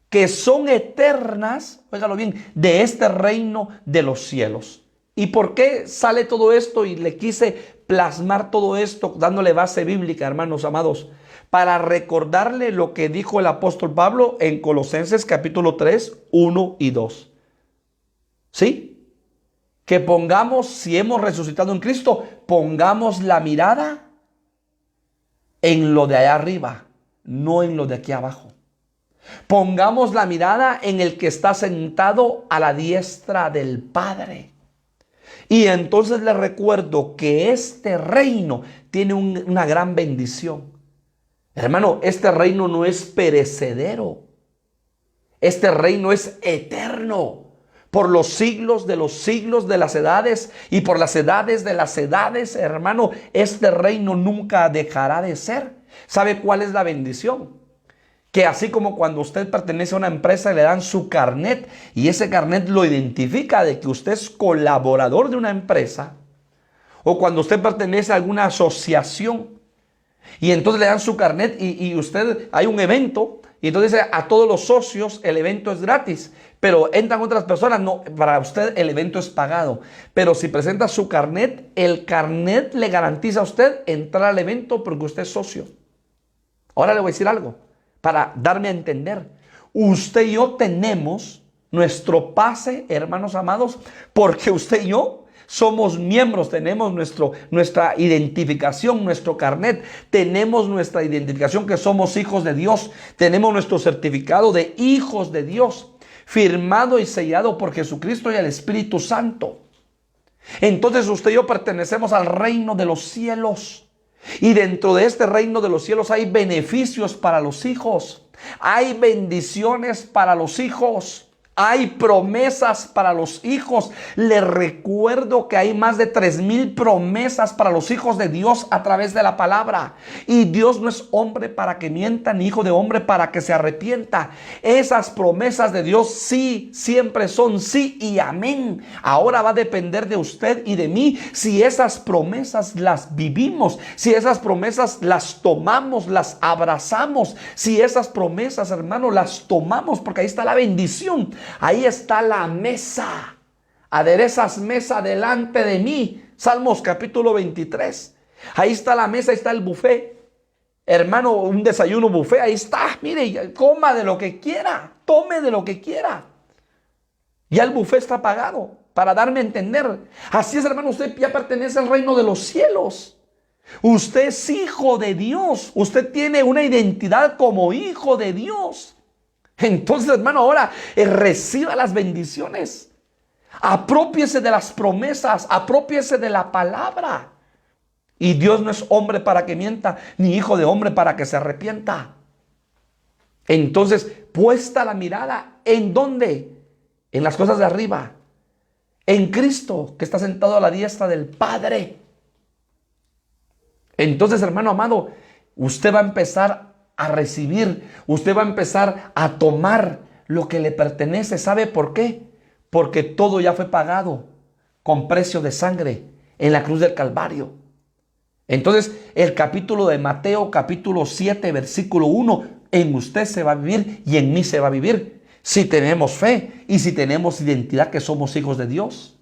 que son eternas, óigalo bien, de este reino de los cielos. ¿Y por qué sale todo esto? Y le quise plasmar todo esto dándole base bíblica, hermanos amados, para recordarle lo que dijo el apóstol Pablo en Colosenses capítulo 3, 1 y 2. ¿Sí? Que pongamos, si hemos resucitado en Cristo, pongamos la mirada en lo de allá arriba, no en lo de aquí abajo. Pongamos la mirada en el que está sentado a la diestra del Padre. Y entonces les recuerdo que este reino tiene una gran bendición. Hermano, este reino no es perecedero. Este reino es eterno. Por los siglos de las edades y por las edades de las edades, hermano, este reino nunca dejará de ser. ¿Sabe cuál es la bendición? Que así como cuando usted pertenece a una empresa le dan su carnet y ese carnet lo identifica de que usted es colaborador de una empresa, o cuando usted pertenece a alguna asociación y entonces le dan su carnet y usted, hay un evento y entonces dice a todos los socios el evento es gratis, pero entran otras personas, no, para usted el evento es pagado. Pero si presenta su carnet, el carnet le garantiza a usted entrar al evento porque usted es socio. Ahora le voy a decir algo para darme a entender. Usted y yo tenemos nuestro pase, hermanos amados, porque usted y yo somos miembros, tenemos nuestra identificación, nuestro carnet, tenemos nuestra identificación que somos hijos de Dios, tenemos nuestro certificado de hijos de Dios, firmado y sellado por Jesucristo y el Espíritu Santo. Entonces usted y yo pertenecemos al reino de los cielos. Y dentro de este reino de los cielos hay beneficios para los hijos. Hay bendiciones para los hijos. Hay promesas para los hijos. Les recuerdo que hay más de 3,000 promesas para los hijos de Dios a través de la palabra. Y Dios no es hombre para que mienta, ni hijo de hombre para que se arrepienta. Esas promesas de Dios sí, siempre son sí y amén. Ahora va a depender de usted y de mí si esas promesas las vivimos, si esas promesas las tomamos, las abrazamos, si esas promesas, hermano, las tomamos, porque ahí está la bendición. Ahí está la mesa. Aderezas mesa delante de mí. Salmos capítulo 23. Ahí está la mesa, ahí está el buffet. Hermano, un desayuno buffet, ahí está. Mire, coma de lo que quiera. Tome de lo que quiera. Ya el buffet está pagado. Para darme a entender. Así es, hermano, usted ya pertenece al reino de los cielos. Usted es hijo de Dios. Usted tiene una identidad como hijo de Dios. Entonces, hermano, ahora reciba las bendiciones. Aprópiese de las promesas. Aprópiese de la palabra. Y Dios no es hombre para que mienta, ni hijo de hombre para que se arrepienta. Entonces, puesta la mirada, ¿en dónde? En las cosas de arriba. En Cristo, que está sentado a la diestra del Padre. Entonces, hermano amado, usted va a empezar a recibir, usted va a empezar a tomar lo que le pertenece. ¿Sabe por qué? Porque todo ya fue pagado con precio de sangre en la cruz del Calvario. Entonces, el capítulo de Mateo, capítulo 7, versículo 1, en usted se va a vivir y en mí se va a vivir. Si tenemos fe y si tenemos identidad que somos hijos de Dios.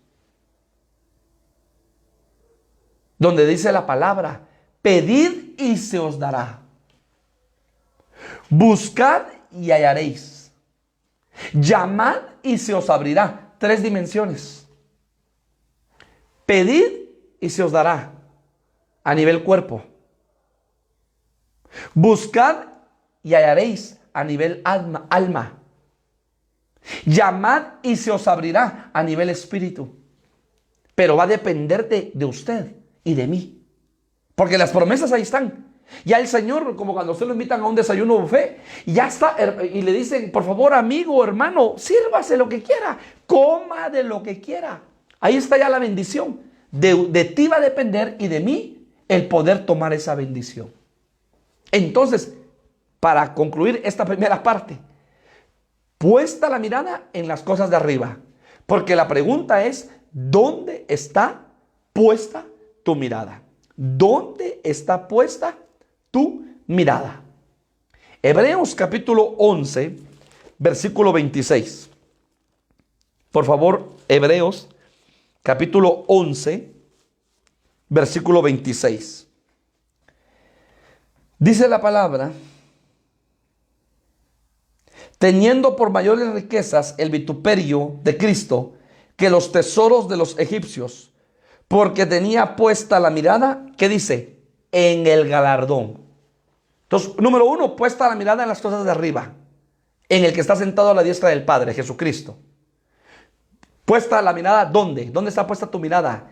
Donde dice la palabra, pedid y se os dará. Buscad y hallaréis. Llamad y se os abrirá. 3 dimensiones. Pedid y se os dará. A nivel cuerpo. Buscad y hallaréis a nivel alma. Llamad y se os abrirá a nivel espíritu. Pero va a depender de usted y de mí. Porque las promesas ahí están. Ya el Señor, como cuando usted lo invitan a un desayuno buffet, ya está, y le dicen, por favor, amigo, hermano, sírvase lo que quiera, coma de lo que quiera. Ahí está ya la bendición. De ti va a depender y de mí el poder tomar esa bendición. Entonces, para concluir esta primera parte, puesta la mirada en las cosas de arriba. Porque la pregunta es, ¿dónde está puesta tu mirada? ¿Dónde está puesta tu mirada? Hebreos capítulo 11, versículo 26. Por favor, Hebreos capítulo 11, versículo 26. Dice la palabra, teniendo por mayores riquezas el vituperio de Cristo que los tesoros de los egipcios, porque tenía puesta la mirada, ¿qué dice? En el galardón. Entonces, número 1, puesta la mirada en las cosas de arriba, en el que está sentado a la diestra del Padre, Jesucristo. Puesta la mirada, ¿dónde? ¿Dónde está puesta tu mirada?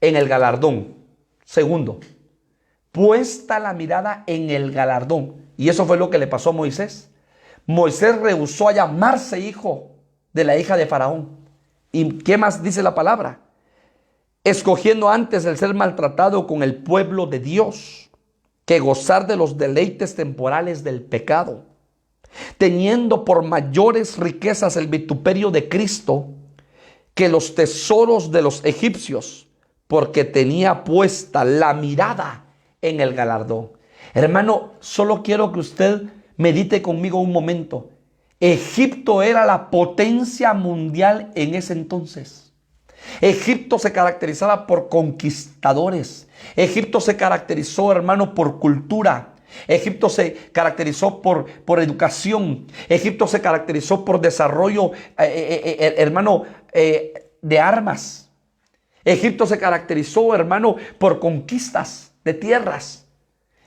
En el galardón. Segundo, puesta la mirada en el galardón. Y eso fue lo que le pasó a Moisés. Moisés rehusó a llamarse hijo de la hija de Faraón. ¿Y qué más dice la palabra? Escogiendo antes el ser maltratado con el pueblo de Dios, que gozar de los deleites temporales del pecado, teniendo por mayores riquezas el vituperio de Cristo que los tesoros de los egipcios, porque tenía puesta la mirada en el galardón. Hermano, solo quiero que usted medite conmigo un momento. Egipto era la potencia mundial en ese entonces. Egipto se caracterizaba por conquistadores. Egipto se caracterizó, hermano, por cultura. Egipto se caracterizó por educación. Egipto se caracterizó por desarrollo, hermano, de armas. Egipto se caracterizó, hermano, por conquistas de tierras.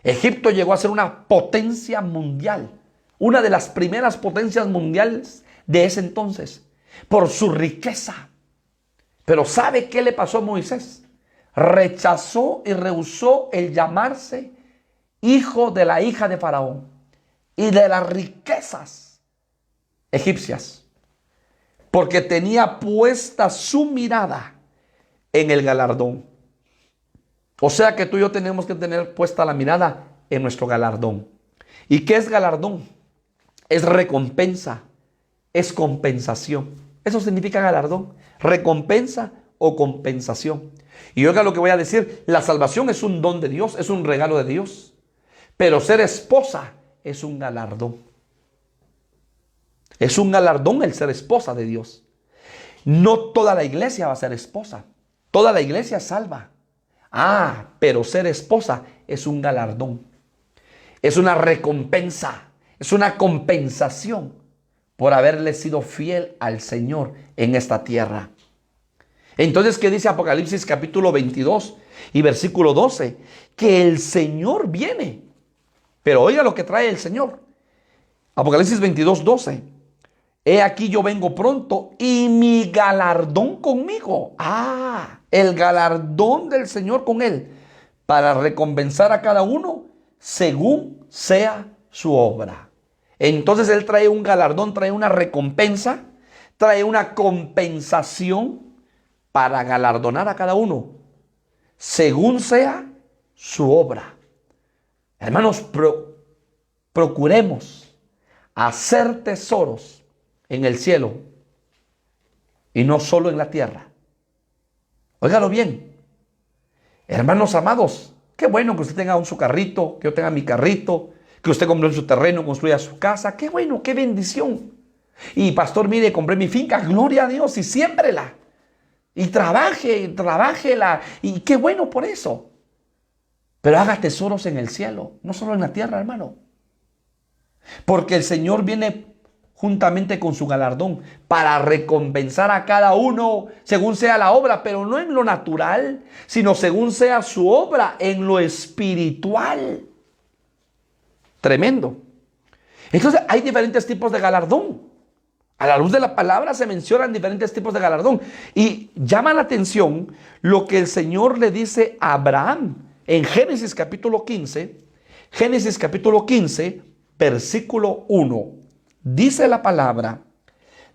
Egipto llegó a ser una potencia mundial. Una de las primeras potencias mundiales de ese entonces. Por su riqueza. Pero ¿sabe qué le pasó a Moisés? Rechazó y rehusó el llamarse hijo de la hija de Faraón y de las riquezas egipcias. porque tenía puesta su mirada en el galardón. O sea que tú y yo tenemos que tener puesta la mirada en nuestro galardón. ¿Y qué es galardón? Es recompensa, es compensación. Eso significa galardón, recompensa o compensación. Y oiga lo que voy a decir, la salvación es un don de Dios, es un regalo de Dios. Pero ser esposa es un galardón. Es un galardón el ser esposa de Dios. No toda la iglesia va a ser esposa. Toda la iglesia es salva. Pero ser esposa es un galardón. Es una recompensa. Es una compensación por haberle sido fiel al Señor en esta tierra. Entonces, ¿qué dice Apocalipsis capítulo 22 y versículo 12? Que el Señor viene. Pero oiga lo que trae el Señor. Apocalipsis 22, 12. He aquí yo vengo pronto y mi galardón conmigo. El galardón del Señor con él, para recompensar a cada uno según sea su obra. Entonces él trae un galardón, trae una recompensa, trae una compensación para galardonar a cada uno según sea su obra. Hermanos, procuremos hacer tesoros en el cielo y no solo en la tierra. Óigalo bien. Hermanos amados, qué bueno que usted tenga su carrito, que yo tenga mi carrito, que usted compró su terreno, construya su casa. Qué bueno, qué bendición. Y pastor, mire, compré mi finca, gloria a Dios, y siémbrela. Y trabájela. Y qué bueno por eso. Pero haga tesoros en el cielo, no solo en la tierra, hermano. Porque el Señor viene juntamente con su galardón para recompensar a cada uno según sea la obra, pero no en lo natural, sino según sea su obra en lo espiritual. Tremendo. Entonces hay diferentes tipos de galardón. A la luz de la palabra se mencionan diferentes tipos de galardón. Y llama la atención lo que el Señor le dice a Abraham en Génesis capítulo 15. Génesis capítulo 15, versículo 1. Dice la palabra: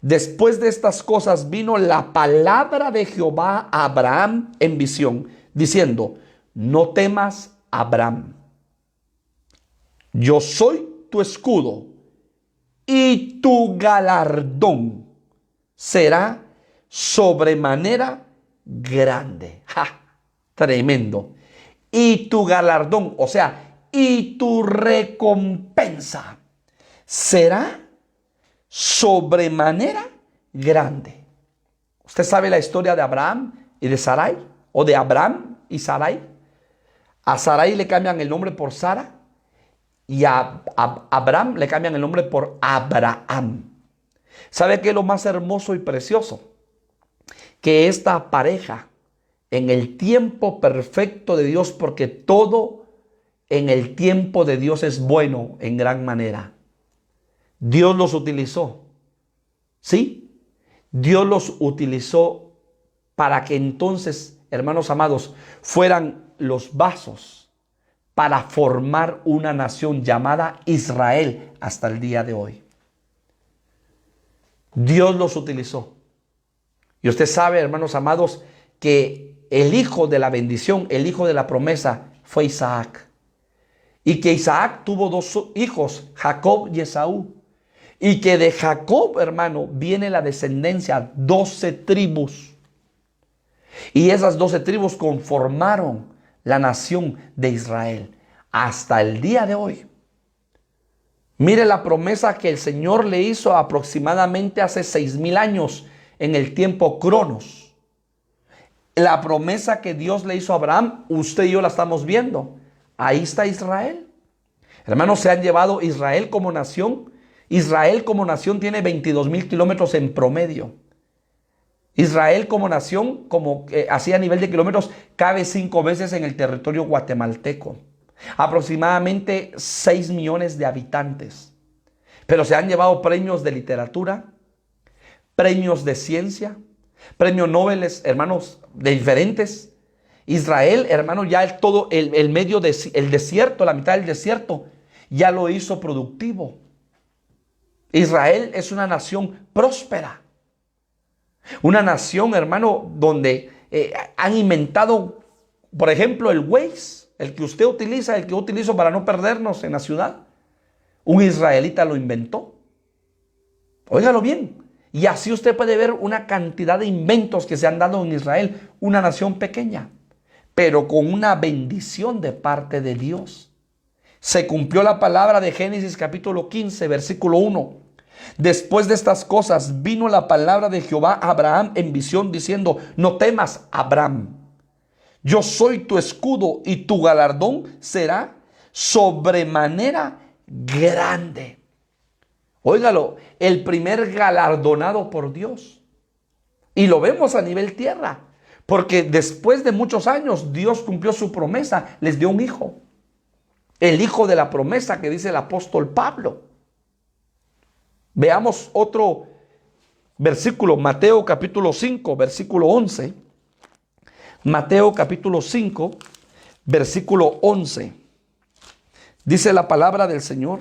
después de estas cosas vino la palabra de Jehová a Abraham en visión, diciendo: no temas, Abraham. Yo soy tu escudo y tu galardón será sobremanera grande. Tremendo. Y tu galardón, o sea, y tu recompensa será sobremanera grande. ¿Usted sabe la historia de Abraham y de Sarai? ¿O de Abraham y Sarai? A Sarai le cambian el nombre por Sara y a Abraham le cambian el nombre por Abraham. ¿Sabe qué es lo más hermoso y precioso? Que esta pareja, en el tiempo perfecto de Dios, porque todo en el tiempo de Dios es bueno en gran manera, Dios los utilizó. ¿Sí? Dios los utilizó para que entonces, hermanos amados, fueran los vasos para formar una nación llamada Israel hasta el día de hoy. Dios los utilizó. Y usted sabe, hermanos amados, que el hijo de la bendición, el hijo de la promesa, fue Isaac. Y que Isaac tuvo dos hijos, Jacob y Esaú. Y que de Jacob, hermano, viene la descendencia, 12 tribus. Y esas 12 tribus conformaron la nación de Israel hasta el día de hoy. Mire la promesa que el Señor le hizo aproximadamente hace 6,000 años en el tiempo Cronos. La promesa que Dios le hizo a Abraham, usted y yo la estamos viendo. Ahí está Israel. Hermanos, se han llevado Israel como nación. Israel como nación tiene 22,000 kilómetros en promedio. Israel como nación, así a nivel de kilómetros, cabe 5 veces en el territorio guatemalteco. Aproximadamente 6 millones de habitantes. Pero se han llevado premios de literatura, premios de ciencia, premios Nobel, hermanos, de diferentes. Israel, hermano, ya todo el medio el desierto, la mitad del desierto, ya lo hizo productivo. Israel es una nación próspera. Una nación, hermano, donde han inventado, por ejemplo, el Waze, el que usted utiliza, el que yo utilizo para no perdernos en la ciudad. Un israelita lo inventó. Óigalo bien. Y así usted puede ver una cantidad de inventos que se han dado en Israel, una nación pequeña, pero con una bendición de parte de Dios. Se cumplió la palabra de Génesis capítulo 15, versículo 1. Después de estas cosas vino la palabra de Jehová a Abraham en visión diciendo: no temas, Abraham, yo soy tu escudo y tu galardón será sobremanera grande. Óigalo, el primer galardonado por Dios. Y lo vemos a nivel tierra, porque después de muchos años Dios cumplió su promesa, les dio un hijo. El hijo de la promesa que dice el apóstol Pablo. Veamos otro versículo, Mateo capítulo 5, versículo 11. Mateo capítulo 5, versículo 11. Dice la palabra del Señor: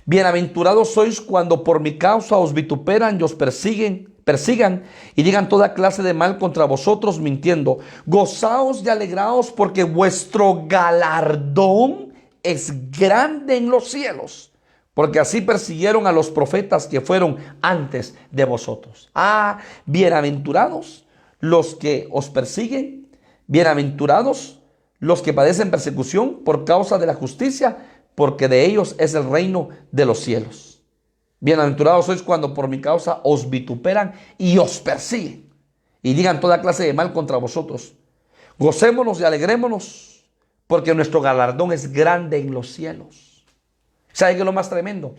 bienaventurados sois cuando por mi causa os vituperan y os persigan y digan toda clase de mal contra vosotros mintiendo. Gozaos y alegraos, porque vuestro galardón es grande en los cielos, porque así persiguieron a los profetas que fueron antes de vosotros. Bienaventurados los que os persiguen, bienaventurados los que padecen persecución por causa de la justicia, porque de ellos es el reino de los cielos. Bienaventurados sois cuando por mi causa os vituperan y os persiguen y digan toda clase de mal contra vosotros. Gocémonos y alegrémonos, porque nuestro galardón es grande en los cielos. ¿Sabe qué es lo más tremendo?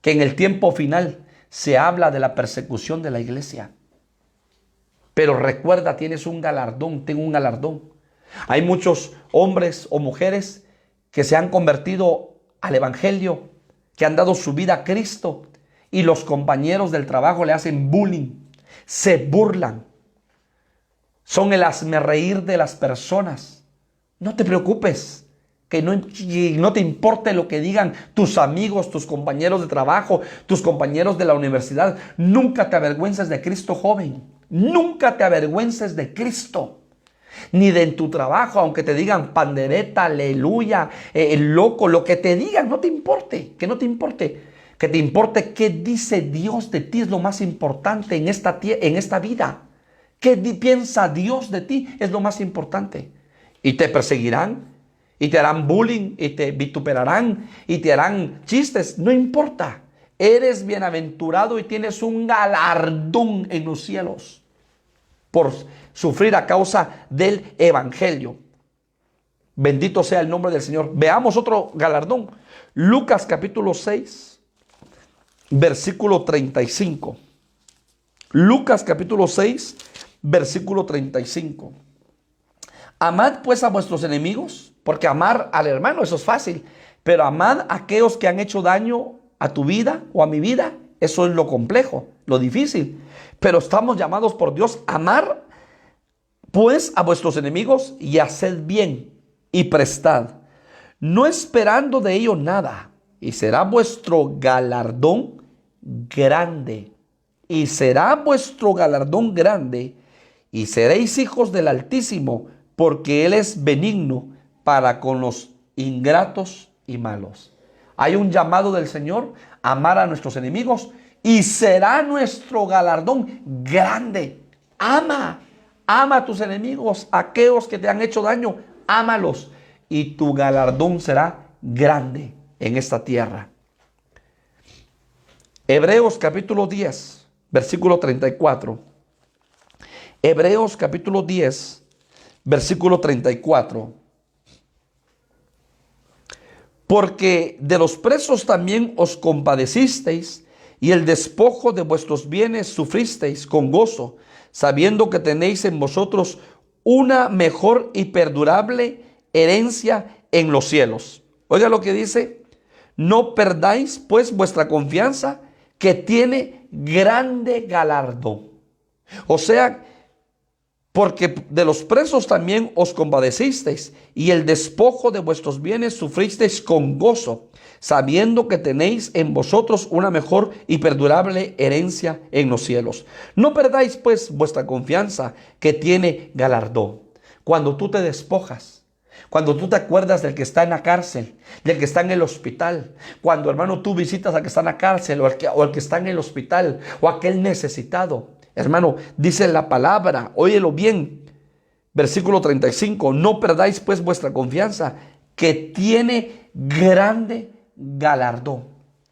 Que en el tiempo final se habla de la persecución de la iglesia. Pero recuerda, tienes un galardón, tengo un galardón. Hay muchos hombres o mujeres que se han convertido al evangelio, que han dado su vida a Cristo, y los compañeros del trabajo le hacen bullying, se burlan, son el hazmerreír de las personas. No te preocupes, que no te importe lo que digan tus amigos, tus compañeros de trabajo, tus compañeros de la universidad. Nunca te avergüences de Cristo, joven. Nunca te avergüences de Cristo. Ni de en tu trabajo, aunque te digan pandereta, aleluya, loco, lo que te digan, no te importe, que no te importe. Que te importe qué dice Dios de ti es lo más importante en esta vida. ¿Qué piensa Dios de ti? Es lo más importante. Y te perseguirán, y te harán bullying, y te vituperarán, y te harán chistes, no importa. Eres bienaventurado y tienes un galardón en los cielos por sufrir a causa del evangelio. Bendito sea el nombre del Señor. Veamos otro galardón. Lucas capítulo 6, versículo 35. Lucas capítulo 6, versículo 35. Amad pues a vuestros enemigos, porque amar al hermano, eso es fácil, pero amad a aquellos que han hecho daño a tu vida o a mi vida, eso es lo complejo, lo difícil. Pero estamos llamados por Dios a amar pues a vuestros enemigos y haced bien y prestad, no esperando de ello nada, y será vuestro galardón grande. Y será vuestro galardón grande, y seréis hijos del Altísimo, porque Él es benigno para con los ingratos y malos. Hay un llamado del Señor a amar a nuestros enemigos, y será nuestro galardón grande. Ama a tus enemigos, aquellos que te han hecho daño, ámalos, y tu galardón será grande en esta tierra. Hebreos capítulo 10, versículo 34. Hebreos capítulo 10, versículo 34. Porque de los presos también os compadecisteis, y el despojo de vuestros bienes sufristeis con gozo, sabiendo que tenéis en vosotros una mejor y perdurable herencia en los cielos. Oiga lo que dice: no perdáis pues vuestra confianza, que tiene grande galardón. O sea, Porque de los presos también os compadecisteis, y el despojo de vuestros bienes sufristeis con gozo, sabiendo que tenéis en vosotros una mejor y perdurable herencia en los cielos. No perdáis pues vuestra confianza, que tiene galardón. Cuando tú te despojas, cuando tú te acuerdas del que está en la cárcel, del que está en el hospital, cuando, hermano, tú visitas al que está en la cárcel o al que está en el hospital o aquel necesitado, hermano, dice la palabra, óyelo bien, versículo 35, no perdáis pues vuestra confianza, que tiene grande galardón.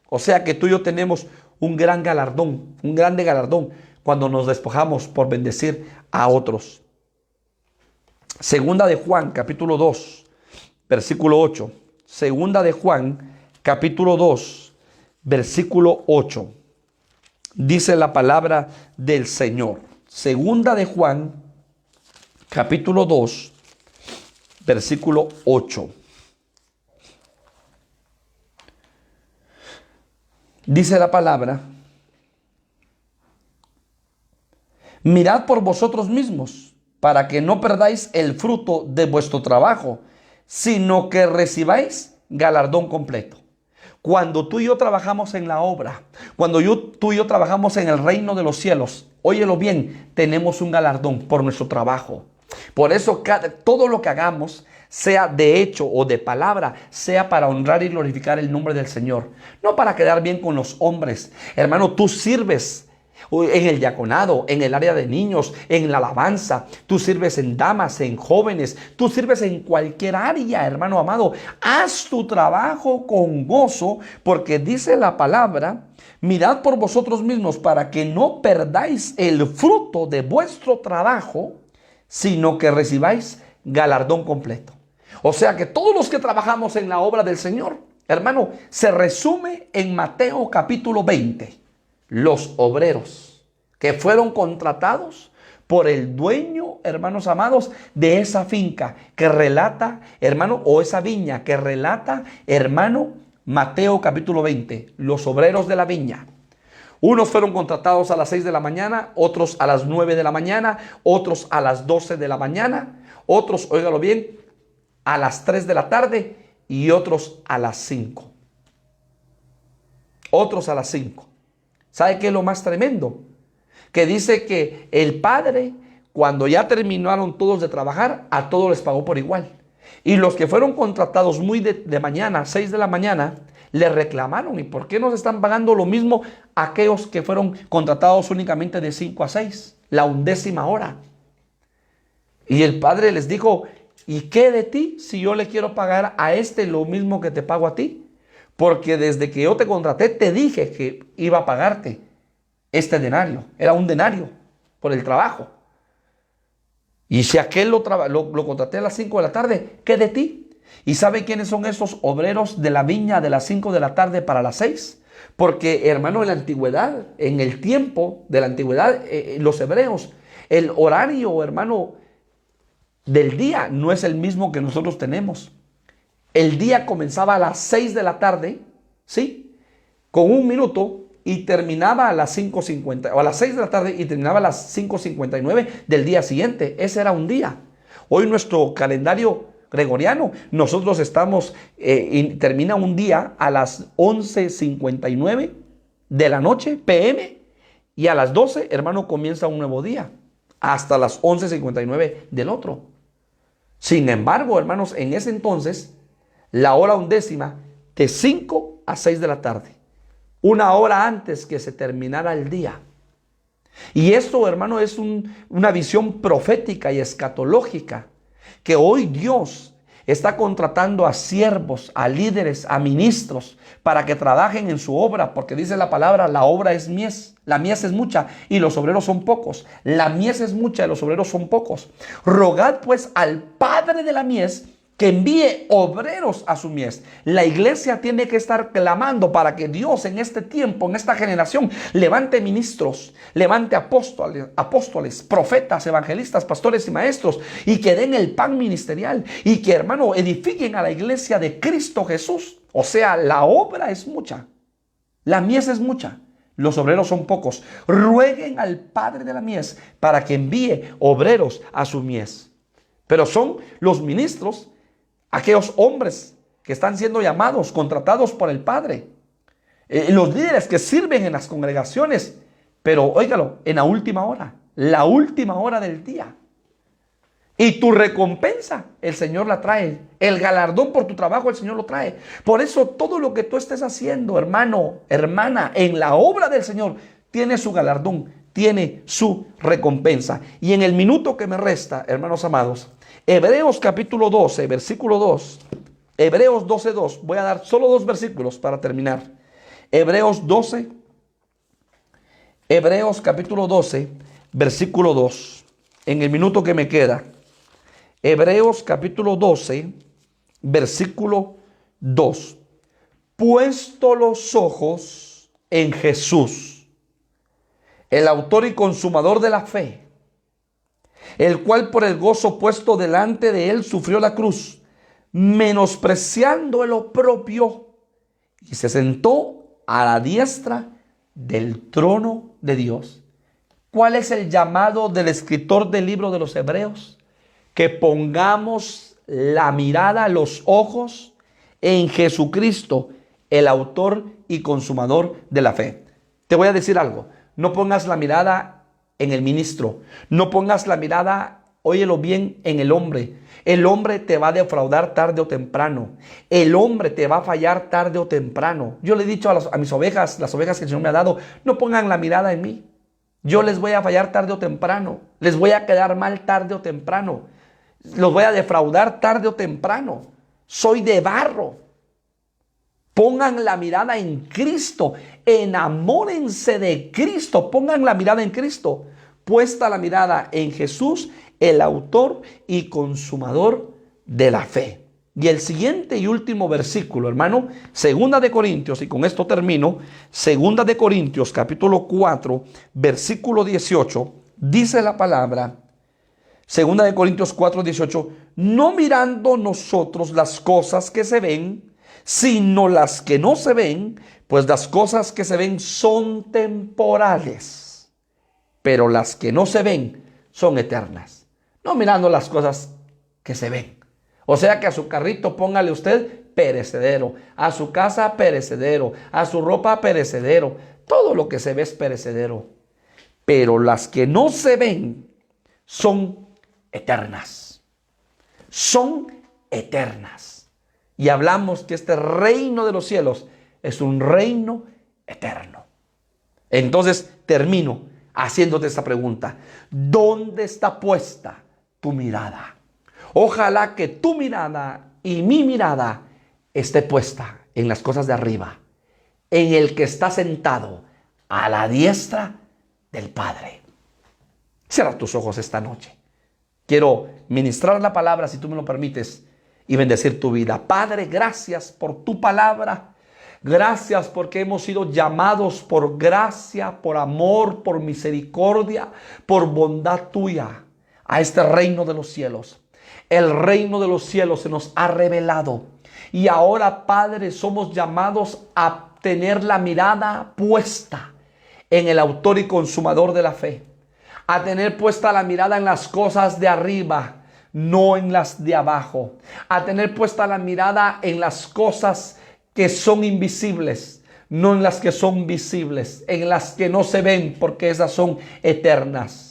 O sea que tú y yo tenemos un gran galardón, un grande galardón cuando nos despojamos por bendecir a otros. Segunda de Juan, capítulo 2, versículo 8. Segunda de Juan, capítulo 2, versículo 8. Dice la palabra del Señor. Segunda de Juan, capítulo 2, versículo 8. Dice la palabra: mirad por vosotros mismos, para que no perdáis el fruto de vuestro trabajo, sino que recibáis galardón completo. Cuando tú y yo trabajamos en la obra, cuando tú y yo trabajamos en el reino de los cielos, óyelo bien, tenemos un galardón por nuestro trabajo. Por eso todo lo que hagamos, sea de hecho o de palabra, sea para honrar y glorificar el nombre del Señor. No para quedar bien con los hombres. Hermano, tú sirves en el diaconado, en el área de niños, en la alabanza. Tú sirves en damas, en jóvenes. Tú sirves en cualquier área, hermano amado. Haz tu trabajo con gozo, porque dice la palabra: mirad por vosotros mismos para que no perdáis el fruto de vuestro trabajo, sino que recibáis galardón completo. O sea que todos los que trabajamos en la obra del Señor, hermano, se resume en Mateo capítulo 20. Los obreros que fueron contratados por el dueño, hermanos amados, de esa finca que relata, hermano, o esa viña que relata, hermano, Mateo capítulo 20. Los obreros de la viña. Unos fueron contratados a las 6 de la mañana, otros a las 9 de la mañana, otros a las 12 de la mañana, otros, óigalo bien, a las 3 de la tarde y otros a las 5. Otros a las 5. ¿Sabe qué es lo más tremendo? Que dice que el Padre, cuando ya terminaron todos de trabajar, a todos les pagó por igual. Y los que fueron contratados muy de mañana, 6 de la mañana, le reclamaron: ¿y por qué nos están pagando lo mismo a aquellos que fueron contratados únicamente de 5 a 6? La 11ª hora. Y el Padre les dijo: ¿y qué de ti si yo le quiero pagar a este lo mismo que te pago a ti? Porque desde que yo te contraté te dije que iba a pagarte este denario. Era un denario por el trabajo. Y si aquel lo contraté a las 5 de la tarde, ¿qué de ti? ¿Y sabe quiénes son esos obreros de la viña de las 5 de la tarde para las 6? Porque, hermano, en la antigüedad, en el tiempo de la antigüedad, los hebreos, el horario, hermano, del día no es el mismo que nosotros tenemos. El día comenzaba a las 6 de la tarde, ¿sí? Con 1 minuto, y terminaba a las 5:50, o a las 6 de la tarde y terminaba a las 5:59 del día siguiente. Ese era un día. Hoy nuestro calendario gregoriano, nosotros estamos, termina un día a las 11:59 de la noche, PM, y a las 12, hermano, comienza un nuevo día, hasta las 11:59 del otro. Sin embargo, hermanos, en ese entonces, la hora 11ª, de 5 a 6 de la tarde, 1 hora antes que se terminara el día. Y esto, hermano, es una visión profética y escatológica, que hoy Dios está contratando a siervos, a líderes, a ministros, para que trabajen en su obra, porque dice la palabra: la obra es mies, la mies es mucha y los obreros son pocos. La mies es mucha y los obreros son pocos. Rogad pues al Padre de la mies que envíe obreros a su mies. La iglesia tiene que estar clamando para que Dios en este tiempo, en esta generación, levante ministros, levante apóstoles, profetas, evangelistas, pastores y maestros, y que den el pan ministerial y que, hermano, edifiquen a la iglesia de Cristo Jesús. O sea, la obra es mucha, la mies es mucha, los obreros son pocos. Rueguen al Padre de la mies para que envíe obreros a su mies. Pero son los ministros, aquellos hombres que están siendo llamados, contratados por el Padre. Los líderes que sirven en las congregaciones, pero óigalo, en la última hora del día. Y tu recompensa, el Señor la trae. El galardón por tu trabajo, el Señor lo trae. Por eso todo lo que tú estés haciendo, hermano, hermana, en la obra del Señor, tiene su galardón, tiene su recompensa. Y en el minuto que me resta, hermanos amados, Hebreos capítulo 12, versículo 2. Hebreos 12:2. Voy a dar solo 2 versículos para terminar. Hebreos capítulo 12, versículo 2. En el minuto que me queda. Hebreos capítulo 12, versículo 2. Puesto los ojos en Jesús, el autor y consumador de la fe, el cual por el gozo puesto delante de él sufrió la cruz, menospreciando el oprobio, y se sentó a la diestra del trono de Dios. ¿Cuál es el llamado del escritor del libro de los Hebreos? Que pongamos la mirada, los ojos en Jesucristo, el autor y consumador de la fe. Te voy a decir algo, no pongas la mirada en el ministro, no pongas la mirada, óyelo bien, en el hombre. El hombre te va a defraudar tarde o temprano. El hombre te va a fallar tarde o temprano. Yo le he dicho a mis ovejas, las ovejas que el Señor me ha dado, no pongan la mirada en mí. Yo les voy a fallar tarde o temprano. Les voy a quedar mal tarde o temprano. Los voy a defraudar tarde o temprano. Soy de barro. Pongan la mirada en Cristo. Enamórense de Cristo. Pongan la mirada en Cristo. Puesta la mirada en Jesús, el autor y consumador de la fe. Y el siguiente y último versículo, hermano, 2 de Corintios, y con esto termino, 2 de Corintios, capítulo 4, versículo 18, dice la palabra, 2 de Corintios 4, 18, no mirando nosotros las cosas que se ven, sino las que no se ven, pues las cosas que se ven son temporales, pero las que no se ven son eternas. No mirando las cosas que se ven. O sea que a su carrito póngale usted perecedero, a su casa perecedero, a su ropa perecedero. Todo lo que se ve es perecedero. Pero las que no se ven son eternas. Son eternas. Y hablamos que este reino de los cielos es un reino eterno. Entonces termino haciéndote esta pregunta. ¿Dónde está puesta tu mirada? Ojalá que tu mirada y mi mirada esté puesta en las cosas de arriba, en el que está sentado a la diestra del Padre. Cierra tus ojos esta noche. Quiero ministrar la palabra, si tú me lo permites, y bendecir tu vida. Padre, gracias por tu palabra. Gracias porque hemos sido llamados por gracia, por amor, por misericordia, por bondad tuya a este reino de los cielos. El reino de los cielos se nos ha revelado. Y ahora, Padre, somos llamados a tener la mirada puesta en el autor y consumador de la fe. A tener puesta la mirada en las cosas de arriba, no en las de abajo. A tener puesta la mirada en las cosas que son invisibles, no en las que son visibles, en las que no se ven, porque esas son eternas.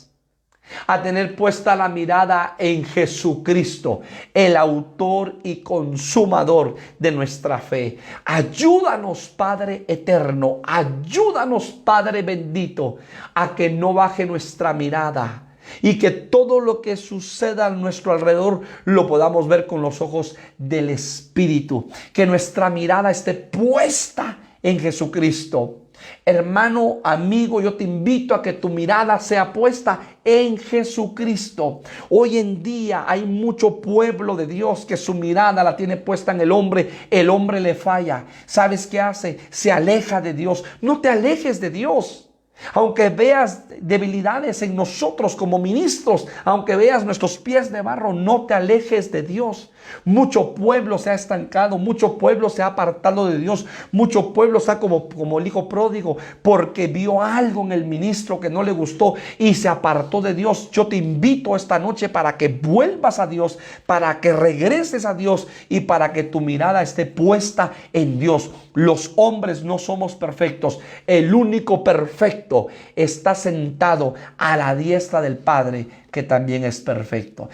A tener puesta la mirada en Jesucristo, el autor y consumador de nuestra fe. Ayúdanos, Padre eterno, ayúdanos, Padre bendito, a que no baje nuestra mirada y que todo lo que suceda a nuestro alrededor lo podamos ver con los ojos del Espíritu. Que nuestra mirada esté puesta en Jesucristo. Hermano, amigo, yo te invito a que tu mirada sea puesta en Jesucristo. Hoy en día hay mucho pueblo de Dios que su mirada la tiene puesta en el hombre. El hombre le falla. ¿Sabes qué hace? Se aleja de Dios. No te alejes de Dios. Aunque veas debilidades en nosotros como ministros, aunque veas nuestros pies de barro, no te alejes de Dios. Mucho pueblo se ha estancado, mucho pueblo se ha apartado de Dios, mucho pueblo está como el hijo pródigo porque vio algo en el ministro que no le gustó y se apartó de Dios. Yo te invito esta noche para que vuelvas a Dios, para que regreses a Dios y para que tu mirada esté puesta en Dios. Los hombres no somos perfectos. El único perfecto está sentado a la diestra del Padre, que también es perfecto.